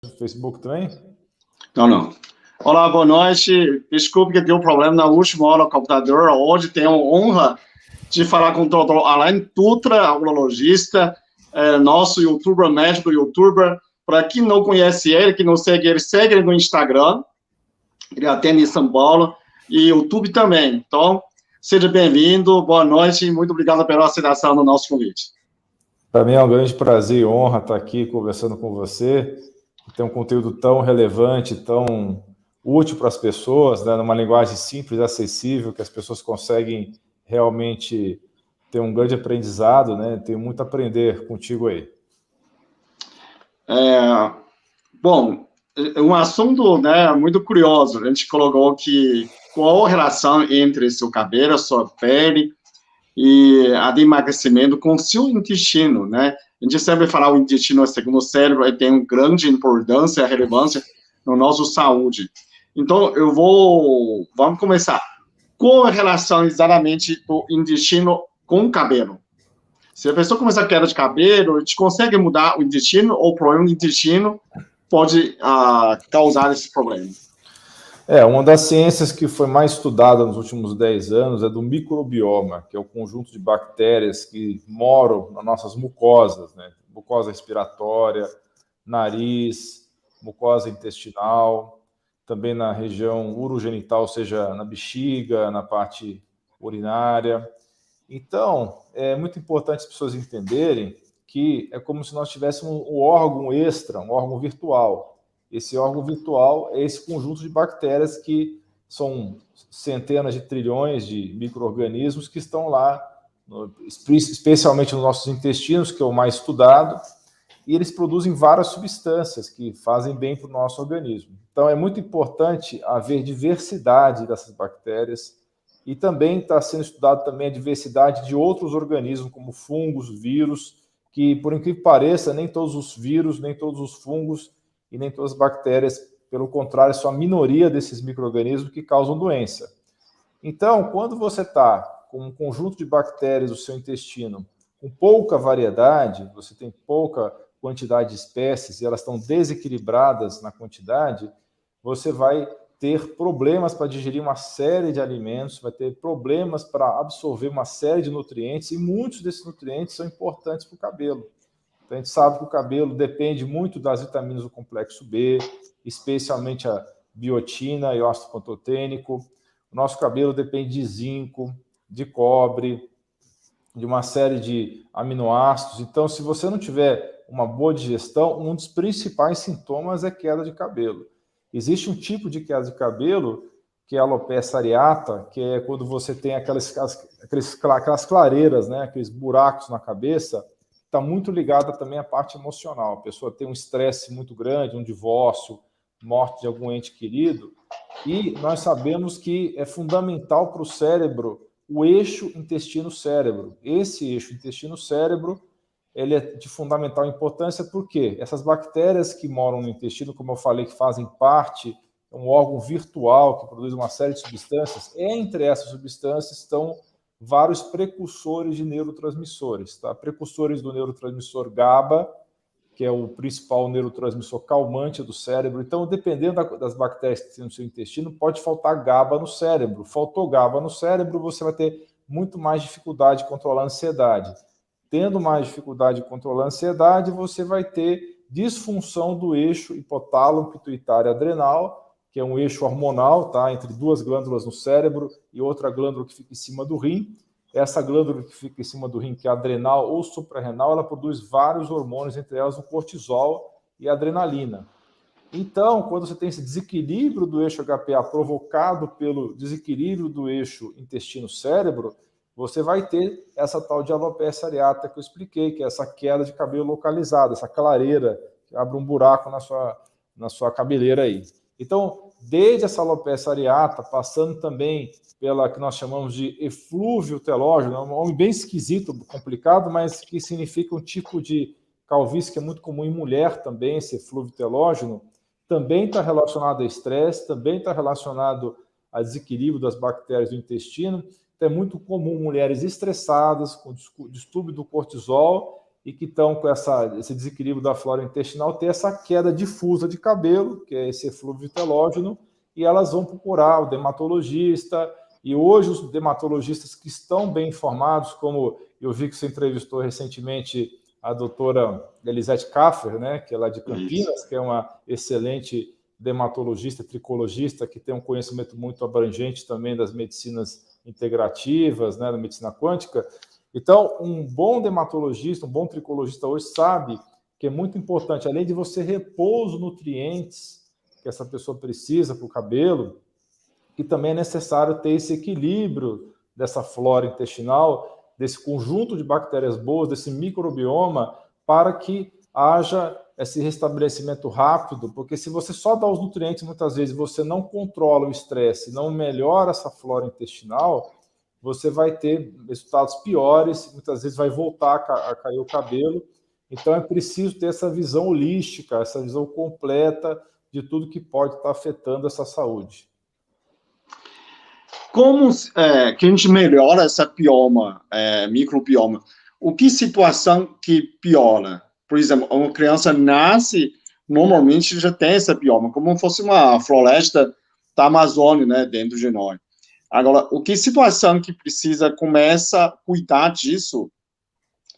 do Facebook também? Não. Olá, boa noite. Desculpe que deu problema na última hora no computador. Hoje tenho a honra de falar com o Dr. Alain Dutra, urologista, nosso youtuber, médico youtuber. Para quem não conhece ele, que não segue ele no Instagram. Ele atende em São Paulo e YouTube também. Então, seja bem-vindo, boa noite e muito obrigado pela aceitação do nosso convite. Para mim é um grande prazer e honra estar aqui conversando com você. Tem um conteúdo tão relevante, tão útil para as pessoas, né, numa linguagem simples, acessível, que as pessoas conseguem realmente ter um grande aprendizado, né? Tenho muito a aprender contigo aí. Bom, um assunto, né, muito curioso. A gente colocou que qual a relação entre seu cabelo, sua pele e a de emagrecimento com seu intestino, né? A gente sempre fala o intestino é segundo o cérebro, ele tem uma grande importância e relevância na nossa saúde. Então, vamos começar. Qual a relação exatamente do intestino com o cabelo? Se a pessoa começar a queda de cabelo, a gente consegue mudar o intestino ou o problema do intestino pode causar esse problema? Uma das ciências que foi mais estudada nos últimos 10 anos é do microbioma, que é o conjunto de bactérias que moram nas nossas mucosas, né? Mucosa respiratória, nariz, mucosa intestinal, também na região urogenital, ou seja, na bexiga, na parte urinária. Então, é muito importante as pessoas entenderem que é como se nós tivéssemos um órgão extra, um órgão virtual. Esse órgão virtual é esse conjunto de bactérias que são centenas de trilhões de micro-organismos que estão lá, especialmente nos nossos intestinos, que é o mais estudado, e eles produzem várias substâncias que fazem bem para o nosso organismo. Então, é muito importante haver diversidade dessas bactérias e também está sendo estudado também a diversidade de outros organismos, como fungos, vírus, que, por incrível que pareça, nem todos os vírus, nem todos os fungos e nem todas as bactérias, pelo contrário, são a minoria desses micro-organismos que causam doença. Então, quando você está com um conjunto de bactérias no seu intestino com pouca variedade, você tem pouca quantidade de espécies e elas estão desequilibradas na quantidade, você vai ter problemas para digerir uma série de alimentos, vai ter problemas para absorver uma série de nutrientes e muitos desses nutrientes são importantes para o cabelo. Então, a gente sabe que o cabelo depende muito das vitaminas do complexo B, especialmente a biotina e o ácido pantotênico. O nosso cabelo depende de zinco, de cobre, de uma série de aminoácidos. Então, se você não tiver uma boa digestão, um dos principais sintomas é queda de cabelo. Existe um tipo de queda de cabelo, que é a alopecia areata, que é quando você tem aquelas clareiras, né, aqueles buracos na cabeça. Está muito ligada também à parte emocional. A pessoa tem um estresse muito grande, um divórcio, morte de algum ente querido, e nós sabemos que é fundamental para o cérebro o eixo intestino-cérebro. Esse eixo intestino-cérebro ele é de fundamental importância porque essas bactérias que moram no intestino, como eu falei, que fazem parte, é um órgão virtual que produz uma série de substâncias, entre essas substâncias estão vários precursores de neurotransmissores, tá? Precursores do neurotransmissor GABA, que é o principal neurotransmissor calmante do cérebro. Então, dependendo das bactérias que tem no seu intestino, pode faltar GABA no cérebro. Faltou GABA no cérebro, você vai ter muito mais dificuldade de controlar a ansiedade. Tendo mais dificuldade de controlar a ansiedade, você vai ter disfunção do eixo hipotálamo pituitário adrenal, que é um eixo hormonal, tá? Entre duas glândulas no cérebro e outra glândula que fica em cima do rim. Essa glândula que fica em cima do rim, que é adrenal ou suprarrenal, ela produz vários hormônios, entre elas o cortisol e a adrenalina. Então, quando você tem esse desequilíbrio do eixo HPA provocado pelo desequilíbrio do eixo intestino-cérebro, você vai ter essa tal de alopecia areata que eu expliquei, que é essa queda de cabelo localizada, essa clareira que abre um buraco na sua cabeleira aí. Então, desde essa alopecia areata, passando também pela que nós chamamos de eflúvio telógeno, é um nome bem esquisito, complicado, mas que significa um tipo de calvície que é muito comum em mulher também, esse eflúvio telógeno, também está relacionado a estresse, também está relacionado a desequilíbrio das bactérias do intestino. Então, é muito comum mulheres estressadas, com distúrbio do cortisol, e que estão com esse desequilíbrio da flora intestinal, ter essa queda difusa de cabelo, que é esse eflúvio telógeno, e elas vão procurar o dermatologista. E hoje os dermatologistas que estão bem informados, como eu vi que você entrevistou recentemente a doutora Elisete Kaffer, né, que é lá de Campinas, que é uma excelente dermatologista, tricologista, que tem um conhecimento muito abrangente também das medicinas integrativas, né, da medicina quântica. Então, um bom dermatologista, um bom tricologista hoje sabe que é muito importante, além de você repor os nutrientes que essa pessoa precisa para o cabelo, que também é necessário ter esse equilíbrio dessa flora intestinal, desse conjunto de bactérias boas, desse microbioma, para que haja esse restabelecimento rápido, porque se você só dá os nutrientes, muitas vezes você não controla o estresse, não melhora essa flora intestinal, você vai ter resultados piores, muitas vezes vai voltar a cair o cabelo. Então é preciso ter essa visão holística, essa visão completa de tudo que pode estar afetando essa saúde. Como que a gente melhora essa bioma, microbioma? O que situação que piora? Por exemplo, uma criança nasce, normalmente já tem essa bioma, como fosse uma floresta da Amazônia, né, dentro de nós. Agora, o que situação que precisa começa a cuidar disso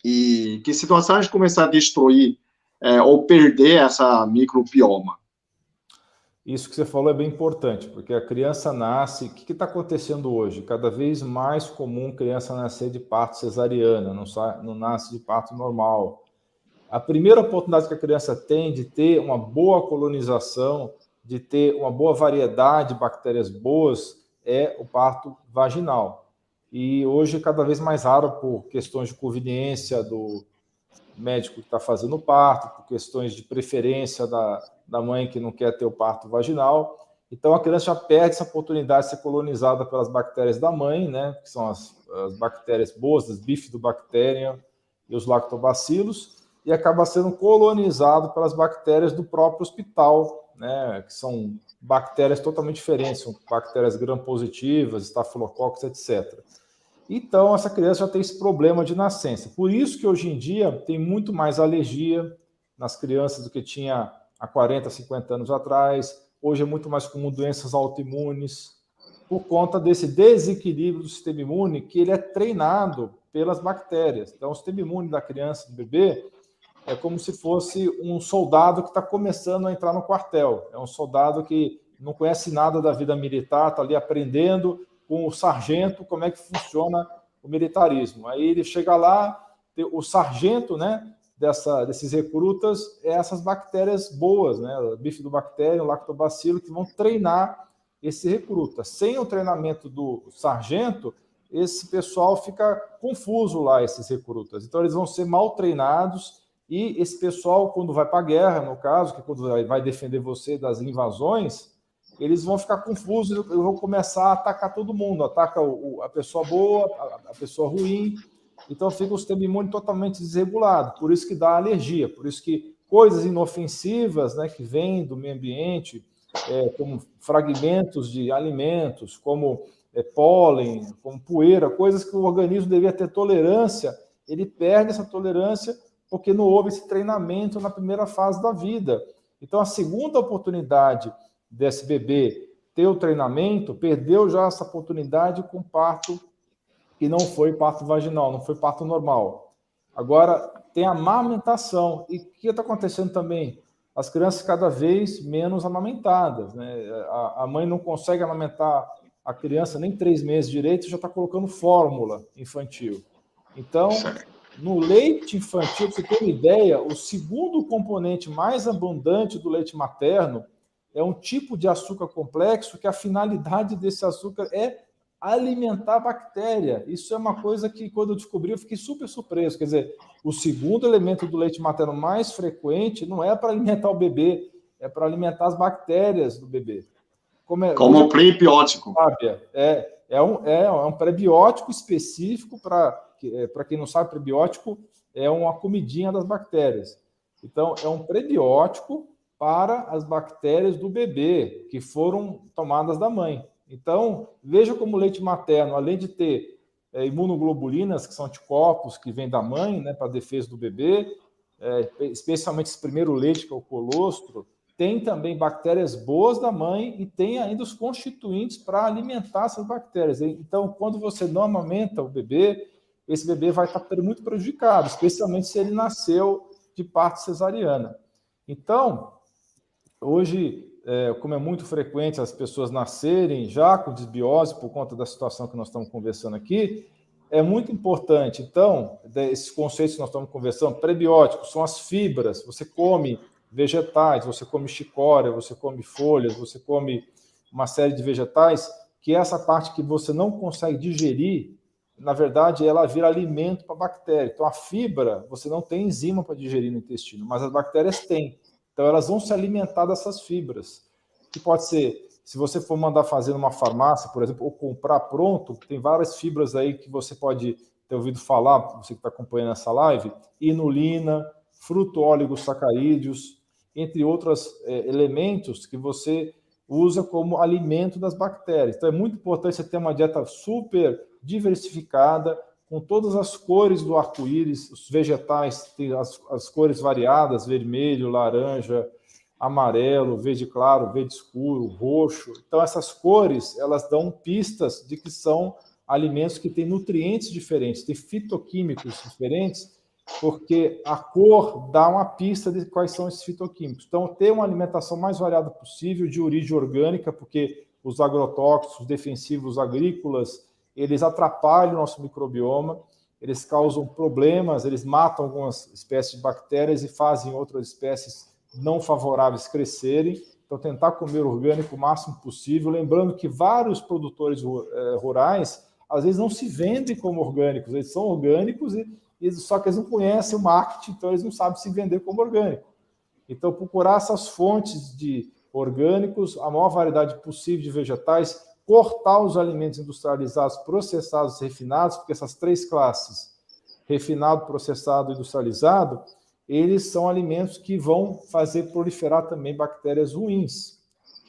e que situação a gente começar a destruir ou perder essa microbioma? Isso que você falou é bem importante, porque a criança nasce... O que está acontecendo hoje? Cada vez mais comum criança nascer de parto cesariana, não nasce de parto normal. A primeira oportunidade que a criança tem de ter uma boa colonização, de ter uma boa variedade de bactérias boas, é o parto vaginal. E hoje é cada vez mais raro por questões de conveniência do médico que está fazendo o parto, por questões de preferência da mãe que não quer ter o parto vaginal. Então, a criança já perde essa oportunidade de ser colonizada pelas bactérias da mãe, né, que são as bactérias boas, as Bifidobacterium e os lactobacilos, e acaba sendo colonizado pelas bactérias do próprio hospital, né, que são bactérias totalmente diferentes, são bactérias gram-positivas, estafilococcus, etc. Então, essa criança já tem esse problema de nascença. Por isso que hoje em dia tem muito mais alergia nas crianças do que tinha há 40, 50 anos atrás. Hoje é muito mais comum doenças autoimunes, por conta desse desequilíbrio do sistema imune, que ele é treinado pelas bactérias. Então, o sistema imune da criança, do bebê, é como se fosse um soldado que está começando a entrar no quartel. É um soldado que não conhece nada da vida militar, está ali aprendendo com o sargento como é que funciona o militarismo. Aí ele chega lá, o sargento, né, desses recrutas, é essas bactérias boas, né, Bifidobacterium, lactobacilo, que vão treinar esse recruta. Sem o treinamento do sargento, esse pessoal fica confuso lá, esses recrutas. Então, eles vão ser mal treinados e esse pessoal, quando vai para a guerra, no caso, que quando vai defender você das invasões, eles vão ficar confusos e vão começar a atacar todo mundo. Ataca a pessoa boa, a pessoa ruim. Então, fica o sistema imune totalmente desregulado. Por isso que dá alergia. Por isso que coisas inofensivas, né, que vêm do meio ambiente, como fragmentos de alimentos, como pólen, como poeira, coisas que o organismo devia ter tolerância, ele perde essa tolerância porque não houve esse treinamento na primeira fase da vida. Então, a segunda oportunidade desse bebê ter o treinamento, perdeu já essa oportunidade com parto que não foi parto vaginal, não foi parto normal. Agora, tem a amamentação. E o que está acontecendo também? As crianças cada vez menos amamentadas, né? A mãe não consegue amamentar a criança nem 3 meses direito, já está colocando fórmula infantil. Então, no leite infantil, para você ter uma ideia, o segundo componente mais abundante do leite materno é um tipo de açúcar complexo que a finalidade desse açúcar é alimentar a bactéria. Isso é uma coisa que, quando eu descobri, eu fiquei super surpreso. Quer dizer, o segundo elemento do leite materno mais frequente não é para alimentar o bebê, é para alimentar as bactérias do bebê. Como prebiótico. É um prebiótico específico para quem não sabe, prebiótico é uma comidinha das bactérias. Então, é um prebiótico para as bactérias do bebê, que foram tomadas da mãe. Então, veja como o leite materno, além de ter imunoglobulinas, que são anticorpos que vêm da mãe, né, para a defesa do bebê, especialmente esse primeiro leite, que é o colostro. Tem também bactérias boas da mãe e tem ainda os constituintes para alimentar essas bactérias. Então, quando você não amamenta o bebê, esse bebê vai estar muito prejudicado, especialmente se ele nasceu de parto cesariana. Então, hoje, como é muito frequente as pessoas nascerem já com desbiose por conta da situação que nós estamos conversando aqui, é muito importante. Então, esses conceitos que nós estamos conversando, prebióticos, são as fibras. Você come vegetais, você come chicória, você come folhas, você come uma série de vegetais, que essa parte que você não consegue digerir, na verdade, ela vira alimento para a bactéria. Então, a fibra, você não tem enzima para digerir no intestino, mas as bactérias têm. Então, elas vão se alimentar dessas fibras, que pode ser, se você for mandar fazer numa farmácia, por exemplo, ou comprar pronto, tem várias fibras aí que você pode ter ouvido falar, você que está acompanhando essa live, inulina, fruto-óligosacarídeos, entre outros elementos que você usa como alimento das bactérias. Então, é muito importante você ter uma dieta super diversificada, com todas as cores do arco-íris. Os vegetais têm as cores variadas, vermelho, laranja, amarelo, verde claro, verde escuro, roxo. Então, essas cores, elas dão pistas de que são alimentos que têm nutrientes diferentes, têm fitoquímicos diferentes, porque a cor dá uma pista de quais são esses fitoquímicos. Então, ter uma alimentação mais variada possível, de origem orgânica, porque os agrotóxicos, defensivos agrícolas, eles atrapalham o nosso microbioma, eles causam problemas, eles matam algumas espécies de bactérias e fazem outras espécies não favoráveis crescerem. Então, tentar comer orgânico o máximo possível, lembrando que vários produtores rurais, às vezes, não se vendem como orgânicos, eles são orgânicos, só que eles não conhecem o marketing, então eles não sabem se vender como orgânico. Então, procurar essas fontes de orgânicos, a maior variedade possível de vegetais, cortar os alimentos industrializados, processados e refinados, porque essas três classes, refinado, processado e industrializado, eles são alimentos que vão fazer proliferar também bactérias ruins.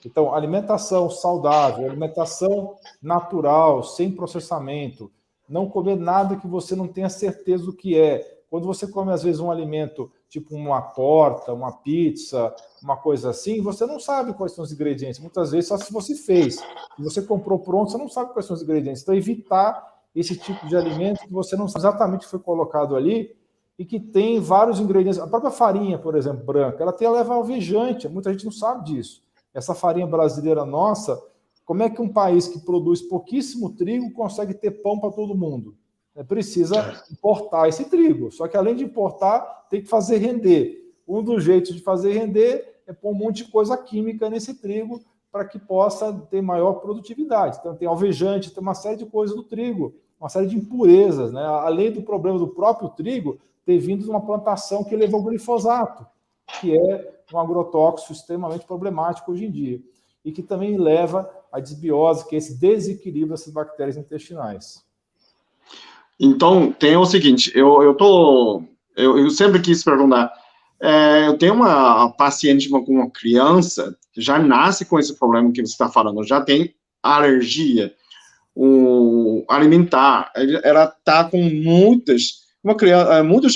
Então, alimentação saudável, alimentação natural, sem processamento, não comer nada que você não tenha certeza do que é. Quando você come, às vezes, um alimento, tipo uma torta, uma pizza, uma coisa assim, você não sabe quais são os ingredientes. Muitas vezes, só se você fez. Se você comprou pronto, você não sabe quais são os ingredientes. Então, evitar esse tipo de alimento que você não sabe exatamente o que foi colocado ali e que tem vários ingredientes. A própria farinha, por exemplo, branca, ela leva alvejante. Muita gente não sabe disso. Essa farinha brasileira nossa, como é que um país que produz pouquíssimo trigo consegue ter pão para todo mundo? Precisa importar esse trigo. Só que, além de importar, tem que fazer render. Um dos jeitos de fazer render é pôr um monte de coisa química nesse trigo para que possa ter maior produtividade. Então, tem alvejante, tem uma série de coisas do trigo, uma série de impurezas, né? Além do problema do próprio trigo ter vindo de uma plantação que levou glifosato, que é um agrotóxico extremamente problemático hoje em dia, e que também leva à desbiose, que é esse desequilíbrio dessas bactérias intestinais. Então, tem o seguinte, eu sempre quis perguntar, eu tenho uma paciente com uma criança que já nasce com esse problema que você está falando, já tem alergia alimentar, ela está com muitos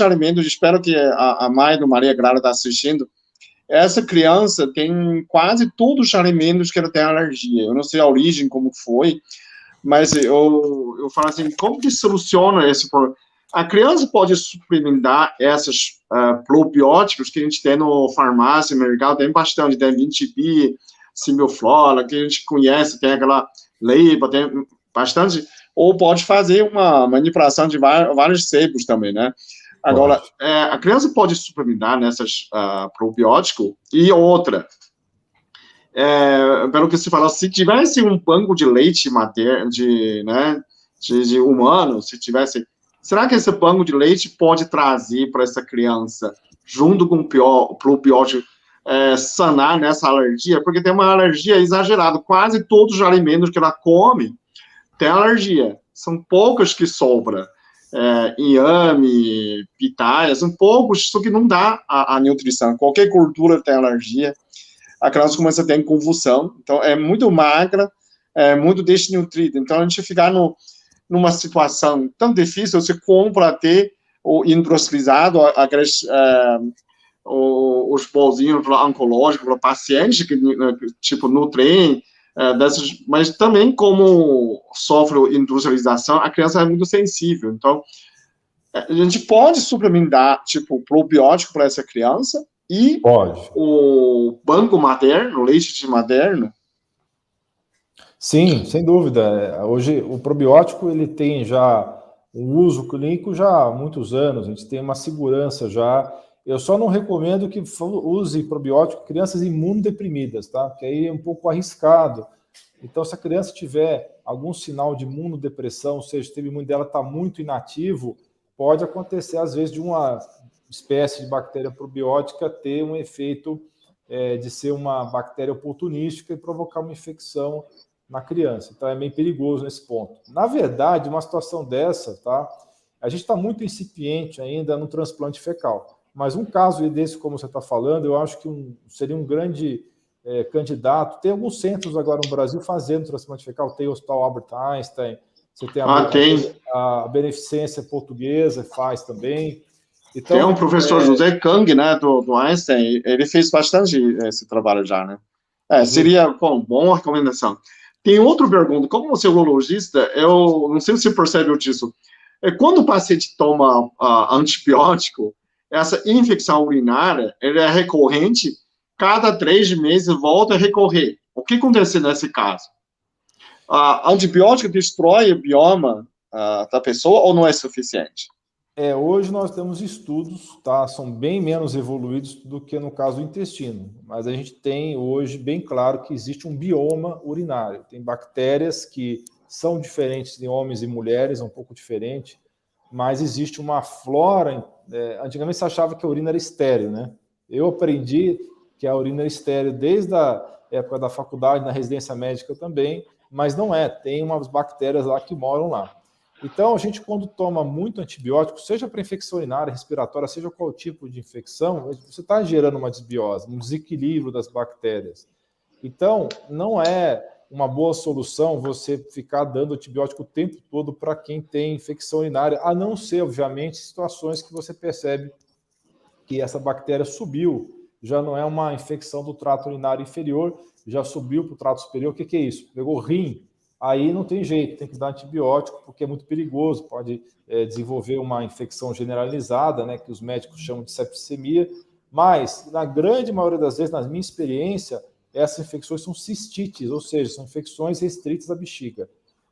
alimentos, espero que a mãe do Maria Clara está assistindo. Essa criança tem quase todos os alimentos que ela tem alergia. Eu não sei a origem, como foi, mas eu falo assim, como que soluciona esse problema? A criança pode suplementar esses probióticos que a gente tem no farmácia, no mercado, tem bastante, tem 20B, Simioflora, que a gente conhece, tem aquela leiba, tem bastante, ou pode fazer uma manipulação de vários sebos também, né? Agora, a criança pode suplementar nessas probióticos e outra. Pelo que você falou, se tivesse um banco de leite materno, de humano, se tivesse, será que esse banco de leite pode trazer para essa criança, junto com o probiótico, sanar nessa alergia? Porque tem uma alergia exagerada, quase todos os alimentos que ela come tem alergia, são poucas que sobram. Inhame, pitaia, são poucos, só que não dá a nutrição. Qualquer gordura tem alergia, a criança começa a ter convulsão, então é muito magra, muito desnutrida. Então a gente ficar numa situação tão difícil, você compra até o industrializado, os bolzinhos oncológicos para o paciente, tipo no trem, mas também como sofre industrialização, a criança é muito sensível. Então, a gente pode suplementar, tipo, probiótico para essa criança e Pode. o banco materno, o leite de materno. Sim, sem dúvida. Hoje, o probiótico, ele tem já um uso clínico já há muitos anos, a gente tem uma segurança já. Eu só não recomendo que use probiótico crianças imunodeprimidas, tá? Porque aí é um pouco arriscado. Então, se a criança tiver algum sinal de imunodepressão, ou seja, o sistema imune dela está muito inativo, pode acontecer, às vezes, de uma espécie de bactéria probiótica ter um efeito de ser uma bactéria oportunística e provocar uma infecção na criança. Então, é meio perigoso nesse ponto. Na verdade, uma situação dessa, tá? A gente está muito incipiente ainda no transplante fecal. Mas um caso desse, como você está falando, eu acho que seria um grande candidato. Tem alguns centros agora no Brasil fazendo transplante fecal. Tem o Hospital Albert Einstein, você tem a Beneficência Portuguesa, faz também. Então, tem um professor José Kang, né, do Einstein, ele fez bastante esse trabalho já, né? Seria uma boa recomendação. Tem outra pergunta, como você é urologista, eu não sei se você percebe disso, quando o paciente toma antibiótico, essa infecção urinária, ela é recorrente, cada 3 meses volta a recorrer. O que acontece nesse caso? Antibiótico destrói o bioma da pessoa ou não é suficiente? Hoje nós temos estudos, tá? São bem menos evoluídos do que no caso do intestino, mas a gente tem hoje bem claro que existe um bioma urinário. Tem bactérias que são diferentes em homens e mulheres, um pouco diferente, mas existe uma flora. Antigamente se achava que a urina era estéril, né? Eu aprendi que a urina era estéril desde a época da faculdade, na residência médica também, mas não é. Tem umas bactérias lá que moram lá. Então, a gente, quando toma muito antibiótico, seja para infecção urinária, respiratória, seja qual tipo de infecção, você está gerando uma desbiose, um desequilíbrio das bactérias. Então, não é uma boa solução você ficar dando antibiótico o tempo todo para quem tem infecção urinária, a não ser, obviamente, situações que você percebe que essa bactéria subiu, já não é uma infecção do trato urinário inferior, já subiu para o trato superior. O que é isso? Pegou rim. Aí não tem jeito, tem que dar antibiótico, porque é muito perigoso, pode desenvolver uma infecção generalizada, né, que os médicos chamam de septicemia, mas, na grande maioria das vezes, na minha experiência, essas infecções são cistites, ou seja, são infecções restritas à bexiga.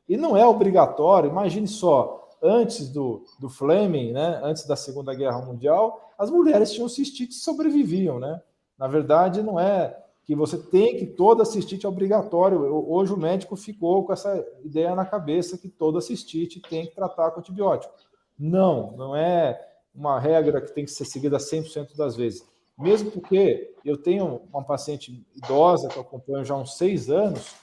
E não é obrigatório, imagine só, antes do Fleming, né, antes da Segunda Guerra Mundial, as mulheres tinham cistite e sobreviviam, né? Na verdade, não é que você tem que toda cistite é obrigatório. Hoje o médico ficou com essa ideia na cabeça que toda cistite tem que tratar com antibiótico. Não é uma regra que tem que ser seguida 100% das vezes. Mesmo porque eu tenho uma paciente idosa que eu acompanho já há uns 6 anos,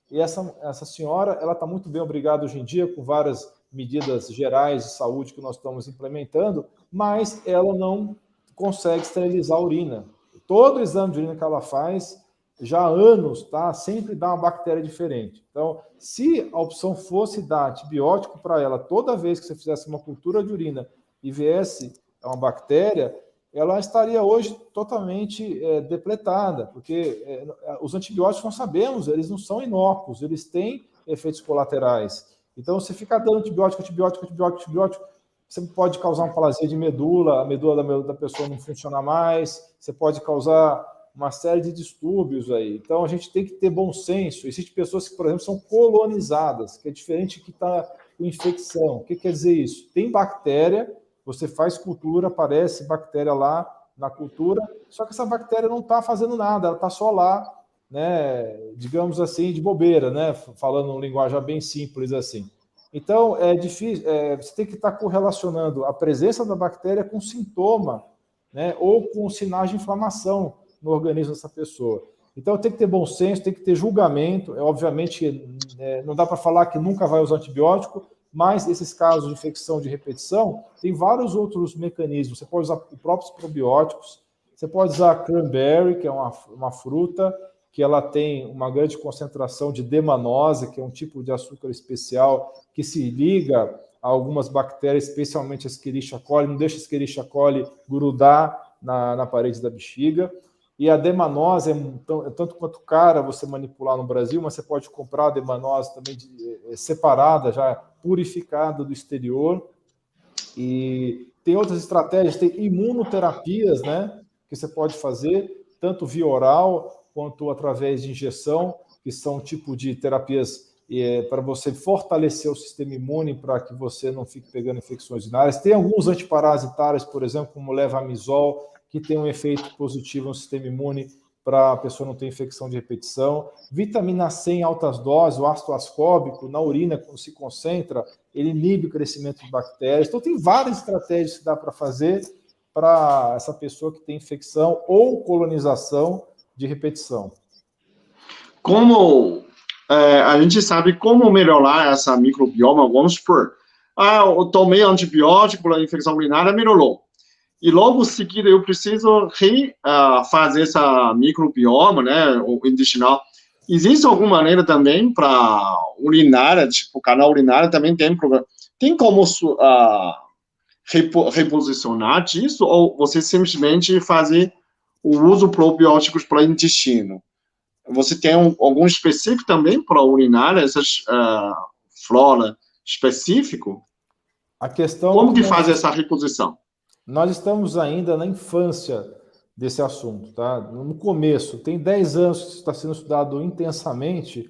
e essa senhora, ela está muito bem, obrigada hoje em dia, com várias medidas gerais de saúde que nós estamos implementando, mas ela não consegue esterilizar a urina. Todo exame de urina que ela faz, já há anos, tá? Sempre dá uma bactéria diferente. Então, se a opção fosse dar antibiótico para ela toda vez que você fizesse uma cultura de urina e viesse uma bactéria, ela estaria hoje totalmente depletada, porque os antibióticos, nós sabemos, eles não são inócuos, eles têm efeitos colaterais. Então, você ficar dando antibiótico, você pode causar uma plasia de medula, a medula da pessoa não funciona mais, você pode causar uma série de distúrbios aí. Então, a gente tem que ter bom senso. Existem pessoas que, por exemplo, são colonizadas, que é diferente que está com infecção. O que quer dizer isso? Tem bactéria, você faz cultura, aparece bactéria lá na cultura, só que essa bactéria não está fazendo nada, ela está só lá, né, digamos assim, de bobeira, né, falando um linguagem bem simples assim. Então, é difícil, você tem que estar correlacionando a presença da bactéria com sintoma, né, ou com sinais de inflamação no organismo dessa pessoa. Então, tem que ter bom senso, tem que ter julgamento. Obviamente, não dá para falar que nunca vai usar antibiótico, mas esses casos de infecção de repetição, tem vários outros mecanismos. Você pode usar os próprios probióticos, você pode usar cranberry, que é uma fruta, que ela tem uma grande concentração de D-manose, que é um tipo de açúcar especial que se liga a algumas bactérias, especialmente a Escherichia coli, não deixa a Escherichia coli grudar na parede da bexiga. E a D-manose é tanto quanto cara você manipular no Brasil, mas você pode comprar a D-manose também separada, já purificada do exterior. E tem outras estratégias, tem imunoterapias, né, que você pode fazer, tanto via oral quanto através de injeção, que são tipo de terapias para você fortalecer o sistema imune para que você não fique pegando infecções urinárias. Tem alguns antiparasitários, por exemplo, como o levamisol, que tem um efeito positivo no sistema imune para a pessoa não ter infecção de repetição. Vitamina C em altas doses, o ácido ascórbico, na urina, quando se concentra, ele inibe o crescimento de bactérias. Então, tem várias estratégias que dá para fazer para essa pessoa que tem infecção ou colonização de repetição. Como a gente sabe como melhorar essa microbioma, vamos supor, eu tomei antibiótico para infecção urinária, melhorou. E logo em seguida eu preciso fazer essa microbioma, né, o intestinal. Existe alguma maneira também para urinária, tipo canal urinário também tem problema? Tem como reposicionar disso ou você simplesmente fazer o uso de probióticos para o intestino? Você tem algum específico também para urinária, essas flora específico? A questão como que faz essa reposição? Nós estamos ainda na infância desse assunto, tá? No começo, tem 10 anos que está sendo estudado intensamente,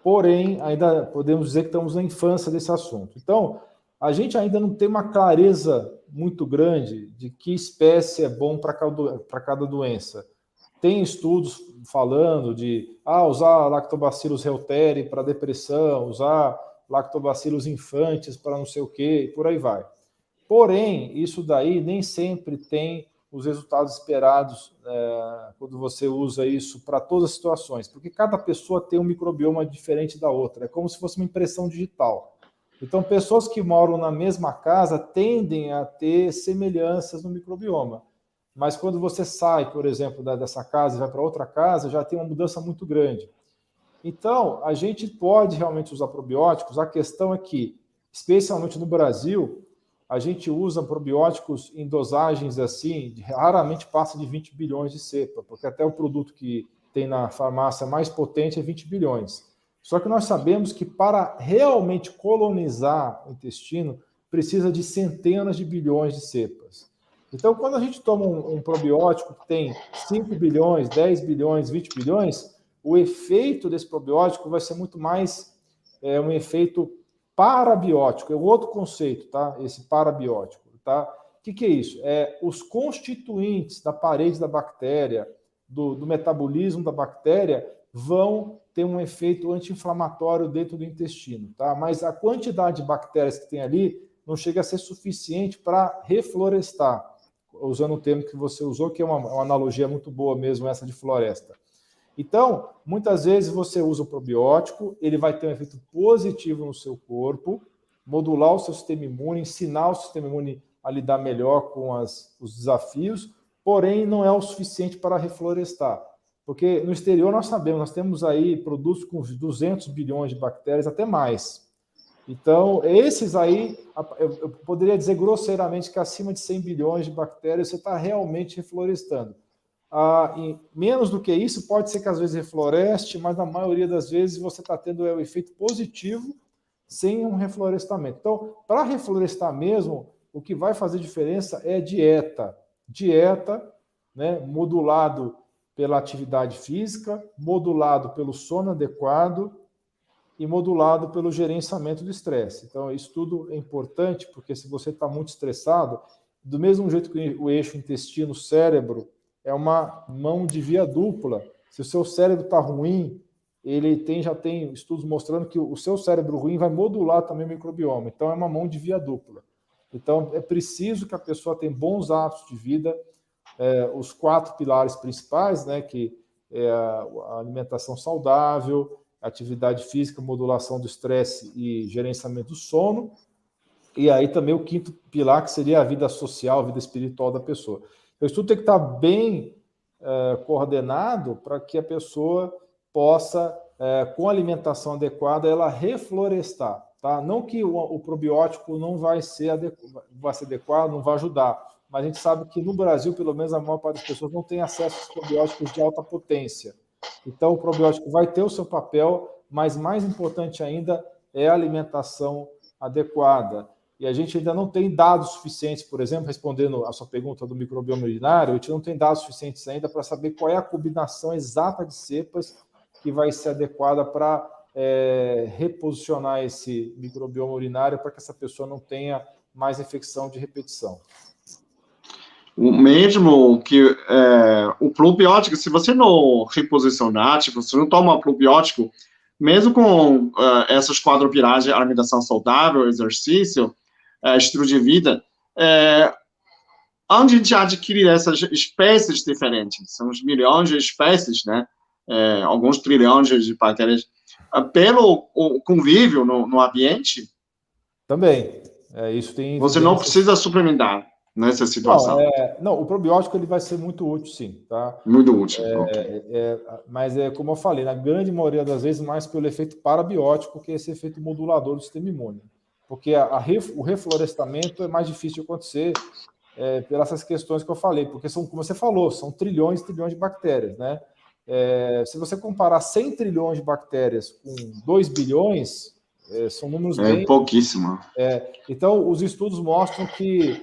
porém, ainda podemos dizer que estamos na infância desse assunto. Então, a gente ainda não tem uma clareza muito grande de que espécie é bom para cada doença. Tem estudos falando de usar Lactobacillus reuteri para depressão, usar Lactobacillus infantis para não sei o quê, e por aí vai. Porém, isso daí nem sempre tem os resultados esperados quando você usa isso para todas as situações, porque cada pessoa tem um microbioma diferente da outra, é como se fosse uma impressão digital. Então, pessoas que moram na mesma casa tendem a ter semelhanças no microbioma, mas quando você sai, por exemplo, dessa casa e vai para outra casa, já tem uma mudança muito grande. Então, a gente pode realmente usar probióticos, a questão é que, especialmente no Brasil, a gente usa probióticos em dosagens assim, raramente passa de 20 bilhões de cepa, porque até o produto que tem na farmácia mais potente é 20 bilhões. Só que nós sabemos que para realmente colonizar o intestino, precisa de centenas de bilhões de cepas. Então, quando a gente toma um probiótico que tem 5 bilhões, 10 bilhões, 20 bilhões, o efeito desse probiótico vai ser muito mais um efeito parabiótico, é um outro conceito, tá? Esse parabiótico, tá? O que é isso? Os constituintes da parede da bactéria, do metabolismo da bactéria, vão ter um efeito anti-inflamatório dentro do intestino, tá? Mas a quantidade de bactérias que tem ali não chega a ser suficiente para reflorestar, usando o termo que você usou, que é uma analogia muito boa mesmo, essa de floresta. Então, muitas vezes você usa o probiótico, ele vai ter um efeito positivo no seu corpo, modular o seu sistema imune, ensinar o sistema imune a lidar melhor com os desafios, porém não é o suficiente para reflorestar. Porque no exterior nós sabemos, nós temos aí produtos com 200 bilhões de bactérias, até mais. Então, esses aí, eu poderia dizer grosseiramente que acima de 100 bilhões de bactérias você está realmente reflorestando. Menos do que isso, pode ser que às vezes refloreste, mas na maioria das vezes você está tendo o efeito positivo sem um reflorestamento. Então, para reflorestar mesmo, o que vai fazer diferença é dieta. Dieta, né, modulado pela atividade física, modulado pelo sono adequado e modulado pelo gerenciamento do estresse. Então, isso tudo é importante, porque se você está muito estressado, do mesmo jeito que o eixo intestino-cérebro é uma mão de via dupla. Se o seu cérebro está ruim, já tem estudos mostrando que o seu cérebro ruim vai modular também o microbioma. Então, é uma mão de via dupla. Então, é preciso que a pessoa tenha bons hábitos de vida, os 4 pilares principais, né, que é a alimentação saudável, atividade física, modulação do estresse e gerenciamento do sono. E aí também o 5º pilar, que seria a vida social, a vida espiritual da pessoa. Então, isso tudo tem que estar bem coordenado para que a pessoa possa, com alimentação adequada, ela reflorestar. Tá? Não que o probiótico não vai ser adequado, não vai ajudar, mas a gente sabe que no Brasil, pelo menos a maior parte das pessoas não tem acesso aos probióticos de alta potência. Então, o probiótico vai ter o seu papel, mas mais importante ainda é a alimentação adequada. E a gente ainda não tem dados suficientes, por exemplo, respondendo a sua pergunta do microbioma urinário, a gente não tem dados suficientes ainda para saber qual é a combinação exata de cepas que vai ser adequada para reposicionar esse microbioma urinário para que essa pessoa não tenha mais infecção de repetição. O mesmo que o probiótico, se você não reposicionar, tipo, se não toma probiótico, mesmo com essas 4 pilares de alimentação saudável, exercício, estilo de vida, onde a gente adquire essas espécies diferentes? São os milhões de espécies, né? Alguns trilhões de bactérias, pelo convívio no ambiente. Também. Isso tem. Você não precisa suplementar nessa situação. Não, o probiótico ele vai ser muito útil, sim. Tá? Muito útil. Mas como eu falei, na grande maioria das vezes, mais pelo efeito parabiótico que esse efeito modulador do sistema imune. Porque o reflorestamento é mais difícil de acontecer pelas essas questões que eu falei, porque são, como você falou, são trilhões e trilhões de bactérias, né? Se você comparar 100 trilhões de bactérias com 2 bilhões, são números bem... pouquíssimo. Então, os estudos mostram que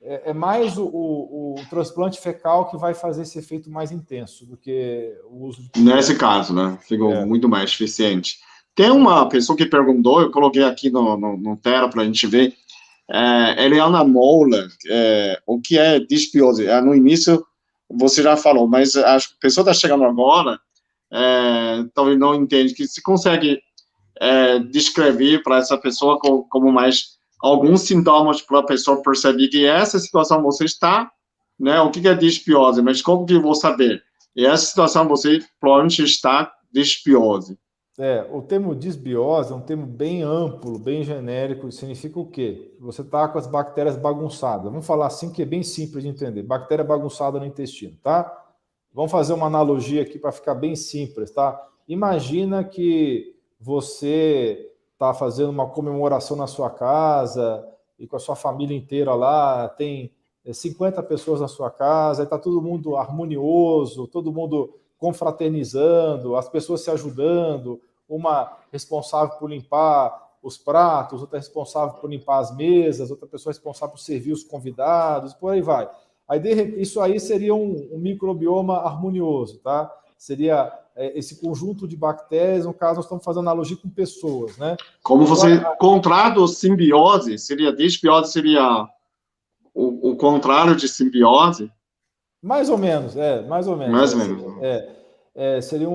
é mais o transplante fecal que vai fazer esse efeito mais intenso do que o uso de... Nesse caso, né? Ficou muito mais eficiente. Tem uma pessoa que perguntou, eu coloquei aqui no tela para a gente ver, Eliana Moller, o que é disbiose? No início, você já falou, mas a pessoa está chegando agora, talvez não entende, que se consegue descrever para essa pessoa como mais alguns sintomas para a pessoa perceber que essa situação você está, né? O que é disbiose? Mas como que eu vou saber? E essa situação você provavelmente está disbiose. O termo disbiose é um termo bem amplo, bem genérico. Significa o quê? Você está com as bactérias bagunçadas. Vamos falar assim que é bem simples de entender. Bactéria bagunçada no intestino, tá? Vamos fazer uma analogia aqui para ficar bem simples, tá? Imagina que você está fazendo uma comemoração na sua casa e com a sua família inteira lá, tem 50 pessoas na sua casa, está todo mundo harmonioso, todo mundo confraternizando, as pessoas se ajudando, uma responsável por limpar os pratos, outra responsável por limpar as mesas, outra pessoa responsável por servir os convidados, por aí vai. Isso aí seria um microbioma harmonioso, tá? Seria esse conjunto de bactérias, no caso, nós estamos fazendo analogia com pessoas, né? Como você, contrário simbiose, seria disbiose, seria o contrário de simbiose? Mais ou menos, mais ou menos. Mais ou menos. Seria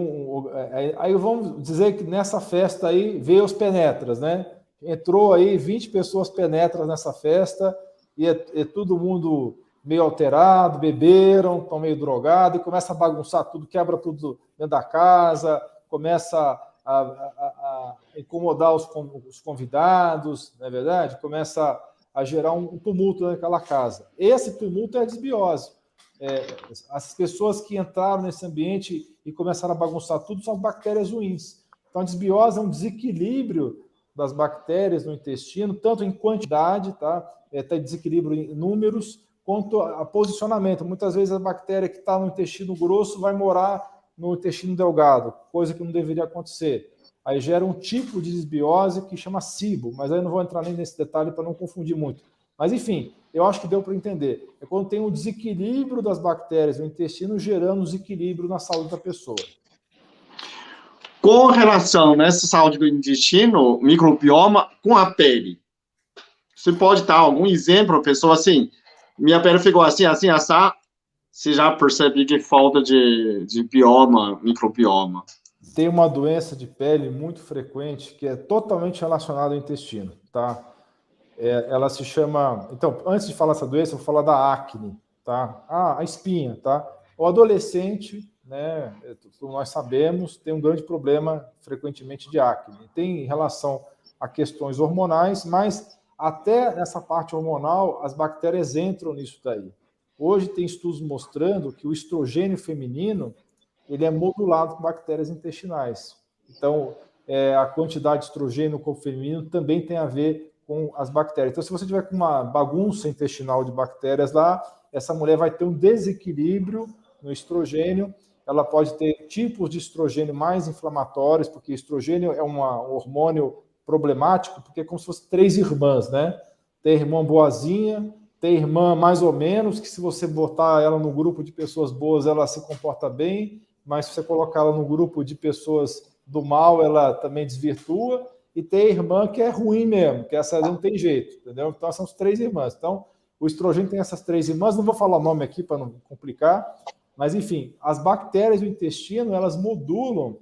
aí vamos dizer que nessa festa aí veio os penetras, né? Entrou aí 20 pessoas penetras nessa festa e todo mundo meio alterado, beberam, estão meio drogados e começa a bagunçar tudo, quebra tudo dentro da casa, começa a incomodar os convidados, não é verdade? Começa a gerar um tumulto naquela casa. Esse tumulto é a disbiose. As pessoas que entraram nesse ambiente e começaram a bagunçar tudo são as bactérias ruins. Então, a disbiose é um desequilíbrio das bactérias no intestino, tanto em quantidade, tá? Tem desequilíbrio em números, quanto a posicionamento. Muitas vezes a bactéria que está no intestino grosso vai morar no intestino delgado, coisa que não deveria acontecer. Aí gera um tipo de disbiose que chama SIBO, mas aí eu não vou entrar nem nesse detalhe para não confundir muito. Mas, enfim, eu acho que deu para entender. É quando tem um desequilíbrio das bactérias no intestino, gerando um desequilíbrio na saúde da pessoa. Com relação nessa saúde do intestino, microbioma com a pele, você pode dar algum exemplo, a pessoa assim, minha pele ficou assim, você já percebe que falta de bioma, microbioma. Tem uma doença de pele muito frequente que é totalmente relacionada ao intestino, tá? Ela se chama... Então, antes de falar essa doença, eu vou falar da acne, tá? A espinha, tá? O adolescente, né, como nós sabemos, tem um grande problema frequentemente de acne. Tem relação a questões hormonais, mas até nessa parte hormonal, as bactérias entram nisso daí. Hoje tem estudos mostrando que o estrogênio feminino ele é modulado com bactérias intestinais. Então, a quantidade de estrogênio no corpo feminino também tem a ver com as bactérias. Então, se você tiver com uma bagunça intestinal de bactérias lá, essa mulher vai ter um desequilíbrio no estrogênio. Ela pode ter tipos de estrogênio mais inflamatórios, porque estrogênio é um hormônio problemático, porque é como se fosse 3 irmãs, né? Tem a irmã boazinha, tem a irmã mais ou menos, que se você botar ela no grupo de pessoas boas, ela se comporta bem, mas se você colocar ela no grupo de pessoas do mal, ela também desvirtua, e tem a irmã que é ruim mesmo, que essa não tem jeito, entendeu? Então, são as 3 irmãs. Então, o estrogênio tem essas 3 irmãs, não vou falar o nome aqui para não complicar, mas, enfim, as bactérias do intestino, elas modulam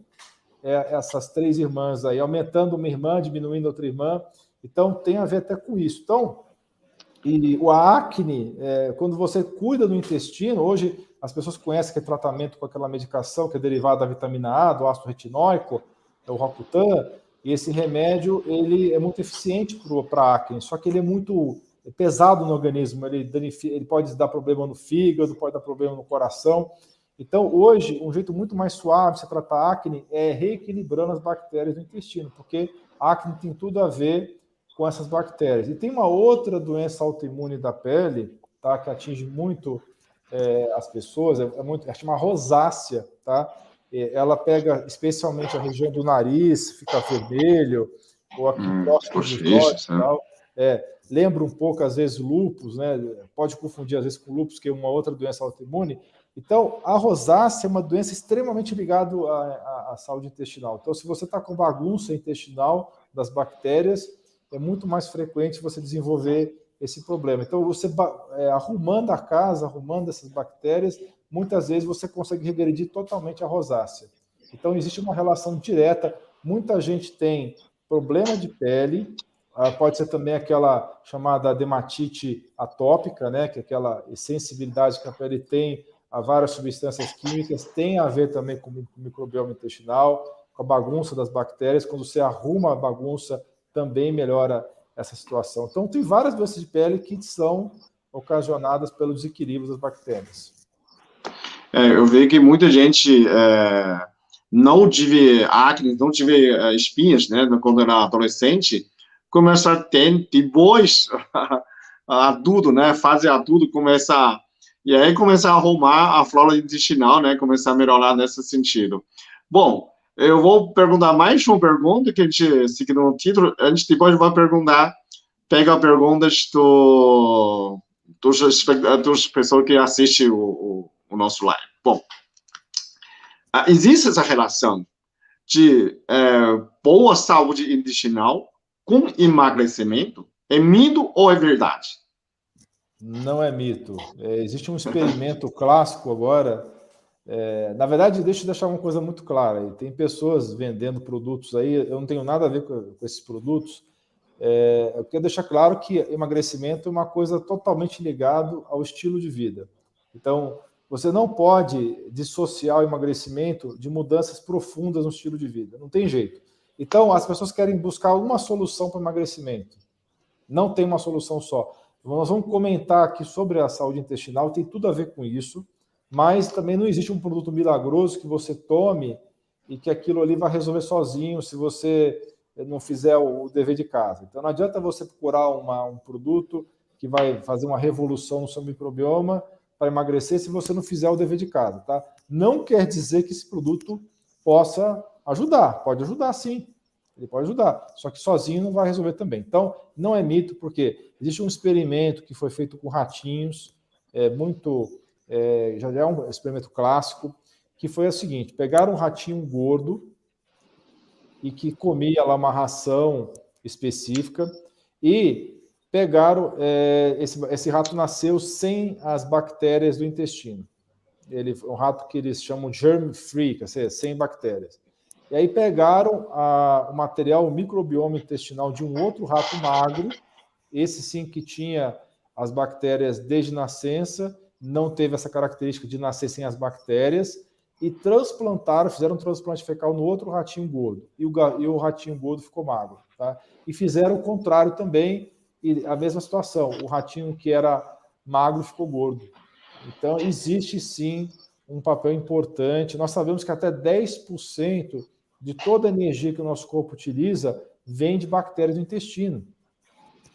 essas 3 irmãs aí, aumentando uma irmã, diminuindo outra irmã. Então, tem a ver até com isso. Então, e o acne, quando você cuida do intestino, hoje as pessoas conhecem que é tratamento com aquela medicação que é derivada da vitamina A, do ácido retinóico, é o Roacutan, e esse remédio ele é muito eficiente para acne, só que ele é muito pesado no organismo, ele pode dar problema no fígado, pode dar problema no coração. Então, hoje, um jeito muito mais suave de se tratar acne é reequilibrando as bactérias do intestino, porque a acne tem tudo a ver com essas bactérias. E tem uma outra doença autoimune da pele, tá, que atinge muito as pessoas, é chama rosácea, tá? Ela pega especialmente a região do nariz, fica vermelho, ou aqui próximo dos olhos, tal. Lembra um pouco, às vezes, lúpus, né? Pode confundir, às vezes, com lúpus, que é uma outra doença autoimune. Então, a rosácea é uma doença extremamente ligada à saúde intestinal. Então, se você está com bagunça intestinal das bactérias, é muito mais frequente você desenvolver esse problema. Então, você arrumando a casa, arrumando essas bactérias, muitas vezes você consegue regredir totalmente a rosácea. Então, existe uma relação direta. Muita gente tem problema de pele, pode ser também aquela chamada dermatite atópica, né, que é aquela sensibilidade que a pele tem a várias substâncias químicas, tem a ver também com o microbioma intestinal, com a bagunça das bactérias. Quando você arruma a bagunça, também melhora essa situação. Então, tem várias doenças de pele que são ocasionadas pelo desequilíbrio das bactérias. Eu vejo que muita gente não tive acne, não tive espinhas, né, quando era adolescente, começa a ter, depois, adulto, né, fase adulto, e aí começa a arrumar a flora intestinal, né, começar a melhorar nesse sentido. Bom, eu vou perguntar mais uma pergunta que a gente seguiu no título, a gente depois vai pega perguntas dos pessoas que assistem o nosso live. Bom, existe essa relação de boa saúde intestinal com emagrecimento? É mito ou é verdade? Não é mito. Existe um experimento clássico agora. Na verdade, deixa eu deixar uma coisa muito clara. Tem pessoas vendendo produtos aí, eu não tenho nada a ver com esses produtos. Eu quero deixar claro que emagrecimento é uma coisa totalmente ligada ao estilo de vida. Então, você não pode dissociar o emagrecimento de mudanças profundas no estilo de vida. Não tem jeito. Então, as pessoas querem buscar uma solução para o emagrecimento. Não tem uma solução só. Nós vamos comentar aqui sobre a saúde intestinal, tem tudo a ver com isso, mas também não existe um produto milagroso que você tome e que aquilo ali vai resolver sozinho se você não fizer o dever de casa. Então, não adianta você procurar um produto que vai fazer uma revolução no seu microbioma para emagrecer se você não fizer o dever de casa, tá? Não quer dizer que esse produto possa ajudar. Pode ajudar, sim. Ele pode ajudar, só que sozinho não vai resolver também. Então, não é mito, porque existe um experimento que foi feito com ratinhos, já é um experimento clássico, que foi o seguinte: pegaram um ratinho gordo e que comia lá uma ração específica e pegaram, esse rato nasceu sem as bactérias do intestino. Ele é um rato que eles chamam germ-free, quer dizer, sem bactérias. E aí pegaram o material, o microbioma intestinal de um outro rato magro, esse sim que tinha as bactérias desde nascença, não teve essa característica de nascer sem as bactérias, e fizeram um transplante fecal no outro ratinho gordo, e o ratinho gordo ficou magro. Tá? E fizeram o contrário também, e a mesma situação, o ratinho que era magro ficou gordo. Então, existe sim um papel importante. Nós sabemos que até 10% de toda a energia que o nosso corpo utiliza vem de bactérias do intestino.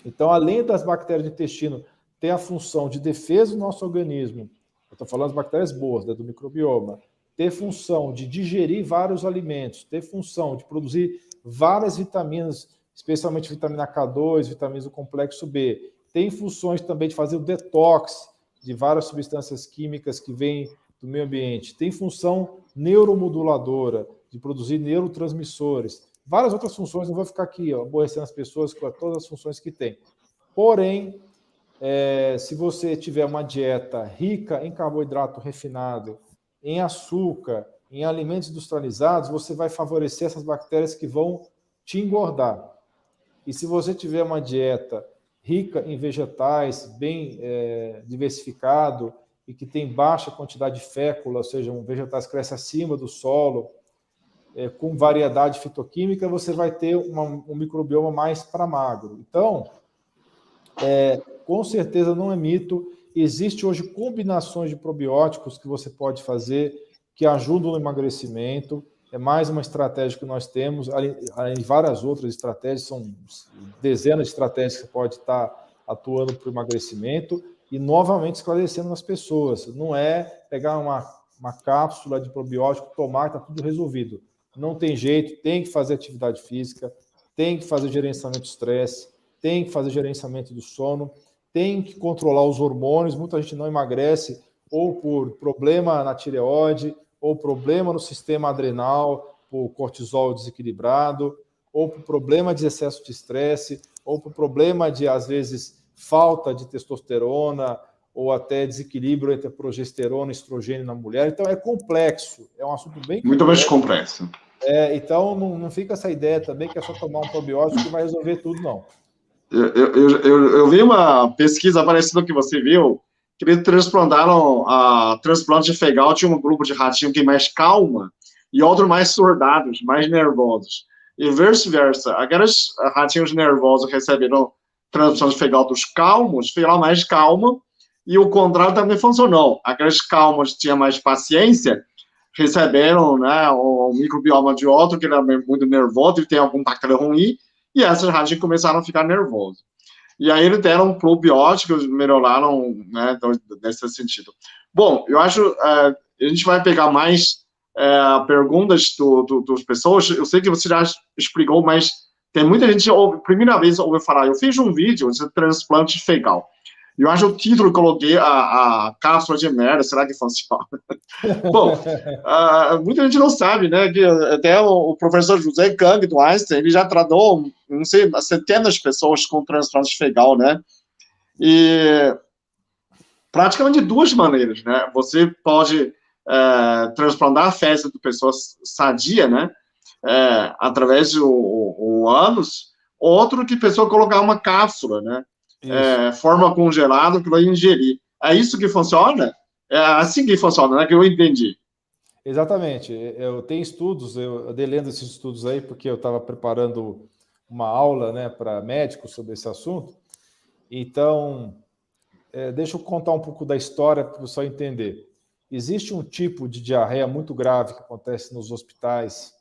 Então, além das bactérias do intestino ter a função de defesa do nosso organismo, eu estou falando das bactérias boas, né, do microbioma, ter função de digerir vários alimentos, ter função de produzir várias vitaminas, especialmente vitamina K2, vitaminas do complexo B, tem funções também de fazer o detox de várias substâncias químicas que vêm do meio ambiente, tem função neuromoduladora, de produzir neurotransmissores, várias outras funções, não vou ficar aqui aborrecendo as pessoas com todas as funções que tem. Porém, se você tiver uma dieta rica em carboidrato refinado, em açúcar, em alimentos industrializados, você vai favorecer essas bactérias que vão te engordar. E se você tiver uma dieta rica em vegetais, bem diversificado e que tem baixa quantidade de fécula, ou seja, vegetais que crescem acima do solo, com variedade fitoquímica, você vai ter um microbioma mais para magro. Então, com certeza não é mito. Existe hoje combinações de probióticos que você pode fazer que ajudam no emagrecimento. É mais uma estratégia que nós temos, além de várias outras estratégias, são dezenas de estratégias que você pode estar atuando para o emagrecimento e, novamente, esclarecendo as pessoas. Não é pegar uma cápsula de probiótico, tomar, está tudo resolvido. Não tem jeito, tem que fazer atividade física, tem que fazer gerenciamento de estresse, tem que fazer gerenciamento do sono, tem que controlar os hormônios. Muita gente não emagrece ou por problema na tireoide, ou problema no sistema adrenal, por cortisol desequilibrado, ou por problema de excesso de estresse, ou por problema de, às vezes, falta de testosterona, ou até desequilíbrio entre progesterona e estrogênio na mulher. Então, é complexo, é um assunto bem complexo. Muito mais complexo. Então, não fica essa ideia também que é só tomar um probiótico que vai resolver tudo, não. Eu vi uma pesquisa parecida com que você viu, que eles transplantaram a transplante fecal, tinha um grupo de ratinhos que é mais calma e outro mais surdados, mais nervosos. E vice-versa, aqueles ratinhos nervosos receberam transplante fecal dos calmos, fecal mais calma, e o contrário também funcionou. Aqueles calmos que tinham mais paciência receberam, né, o microbioma de outro, que era muito nervoso e tem algum bactéria ruim, e esses ratinhos começaram a ficar nervosos. E aí eles deram probióticos, melhoraram, né, nesse sentido. Bom, eu acho a gente vai pegar mais perguntas das pessoas. Eu sei que você já explicou, mas tem muita gente, primeira vez ouviu falar. Eu fiz um vídeo de transplante fecal. Eu acho o título, coloquei a cápsula de merda, será que funciona? Bom, muita gente não sabe, né, que até o professor José Kang, do Einstein, ele já tratou, não sei, centenas de pessoas com transplante fecal, né, e praticamente de duas maneiras, né, você pode transplantar a fezes de pessoas sadia, né, através do ânus, outro que a pessoa colocar uma cápsula, né, forma congelada que vai ingerir. É isso que funciona? É assim que funciona, né? Que eu entendi. Exatamente. Eu tenho estudos, eu andei lendo esses estudos aí porque eu estava preparando uma aula, né, para médicos sobre esse assunto. Então, deixa eu contar um pouco da história para o pessoal entender. Existe um tipo de diarreia muito grave que acontece nos hospitais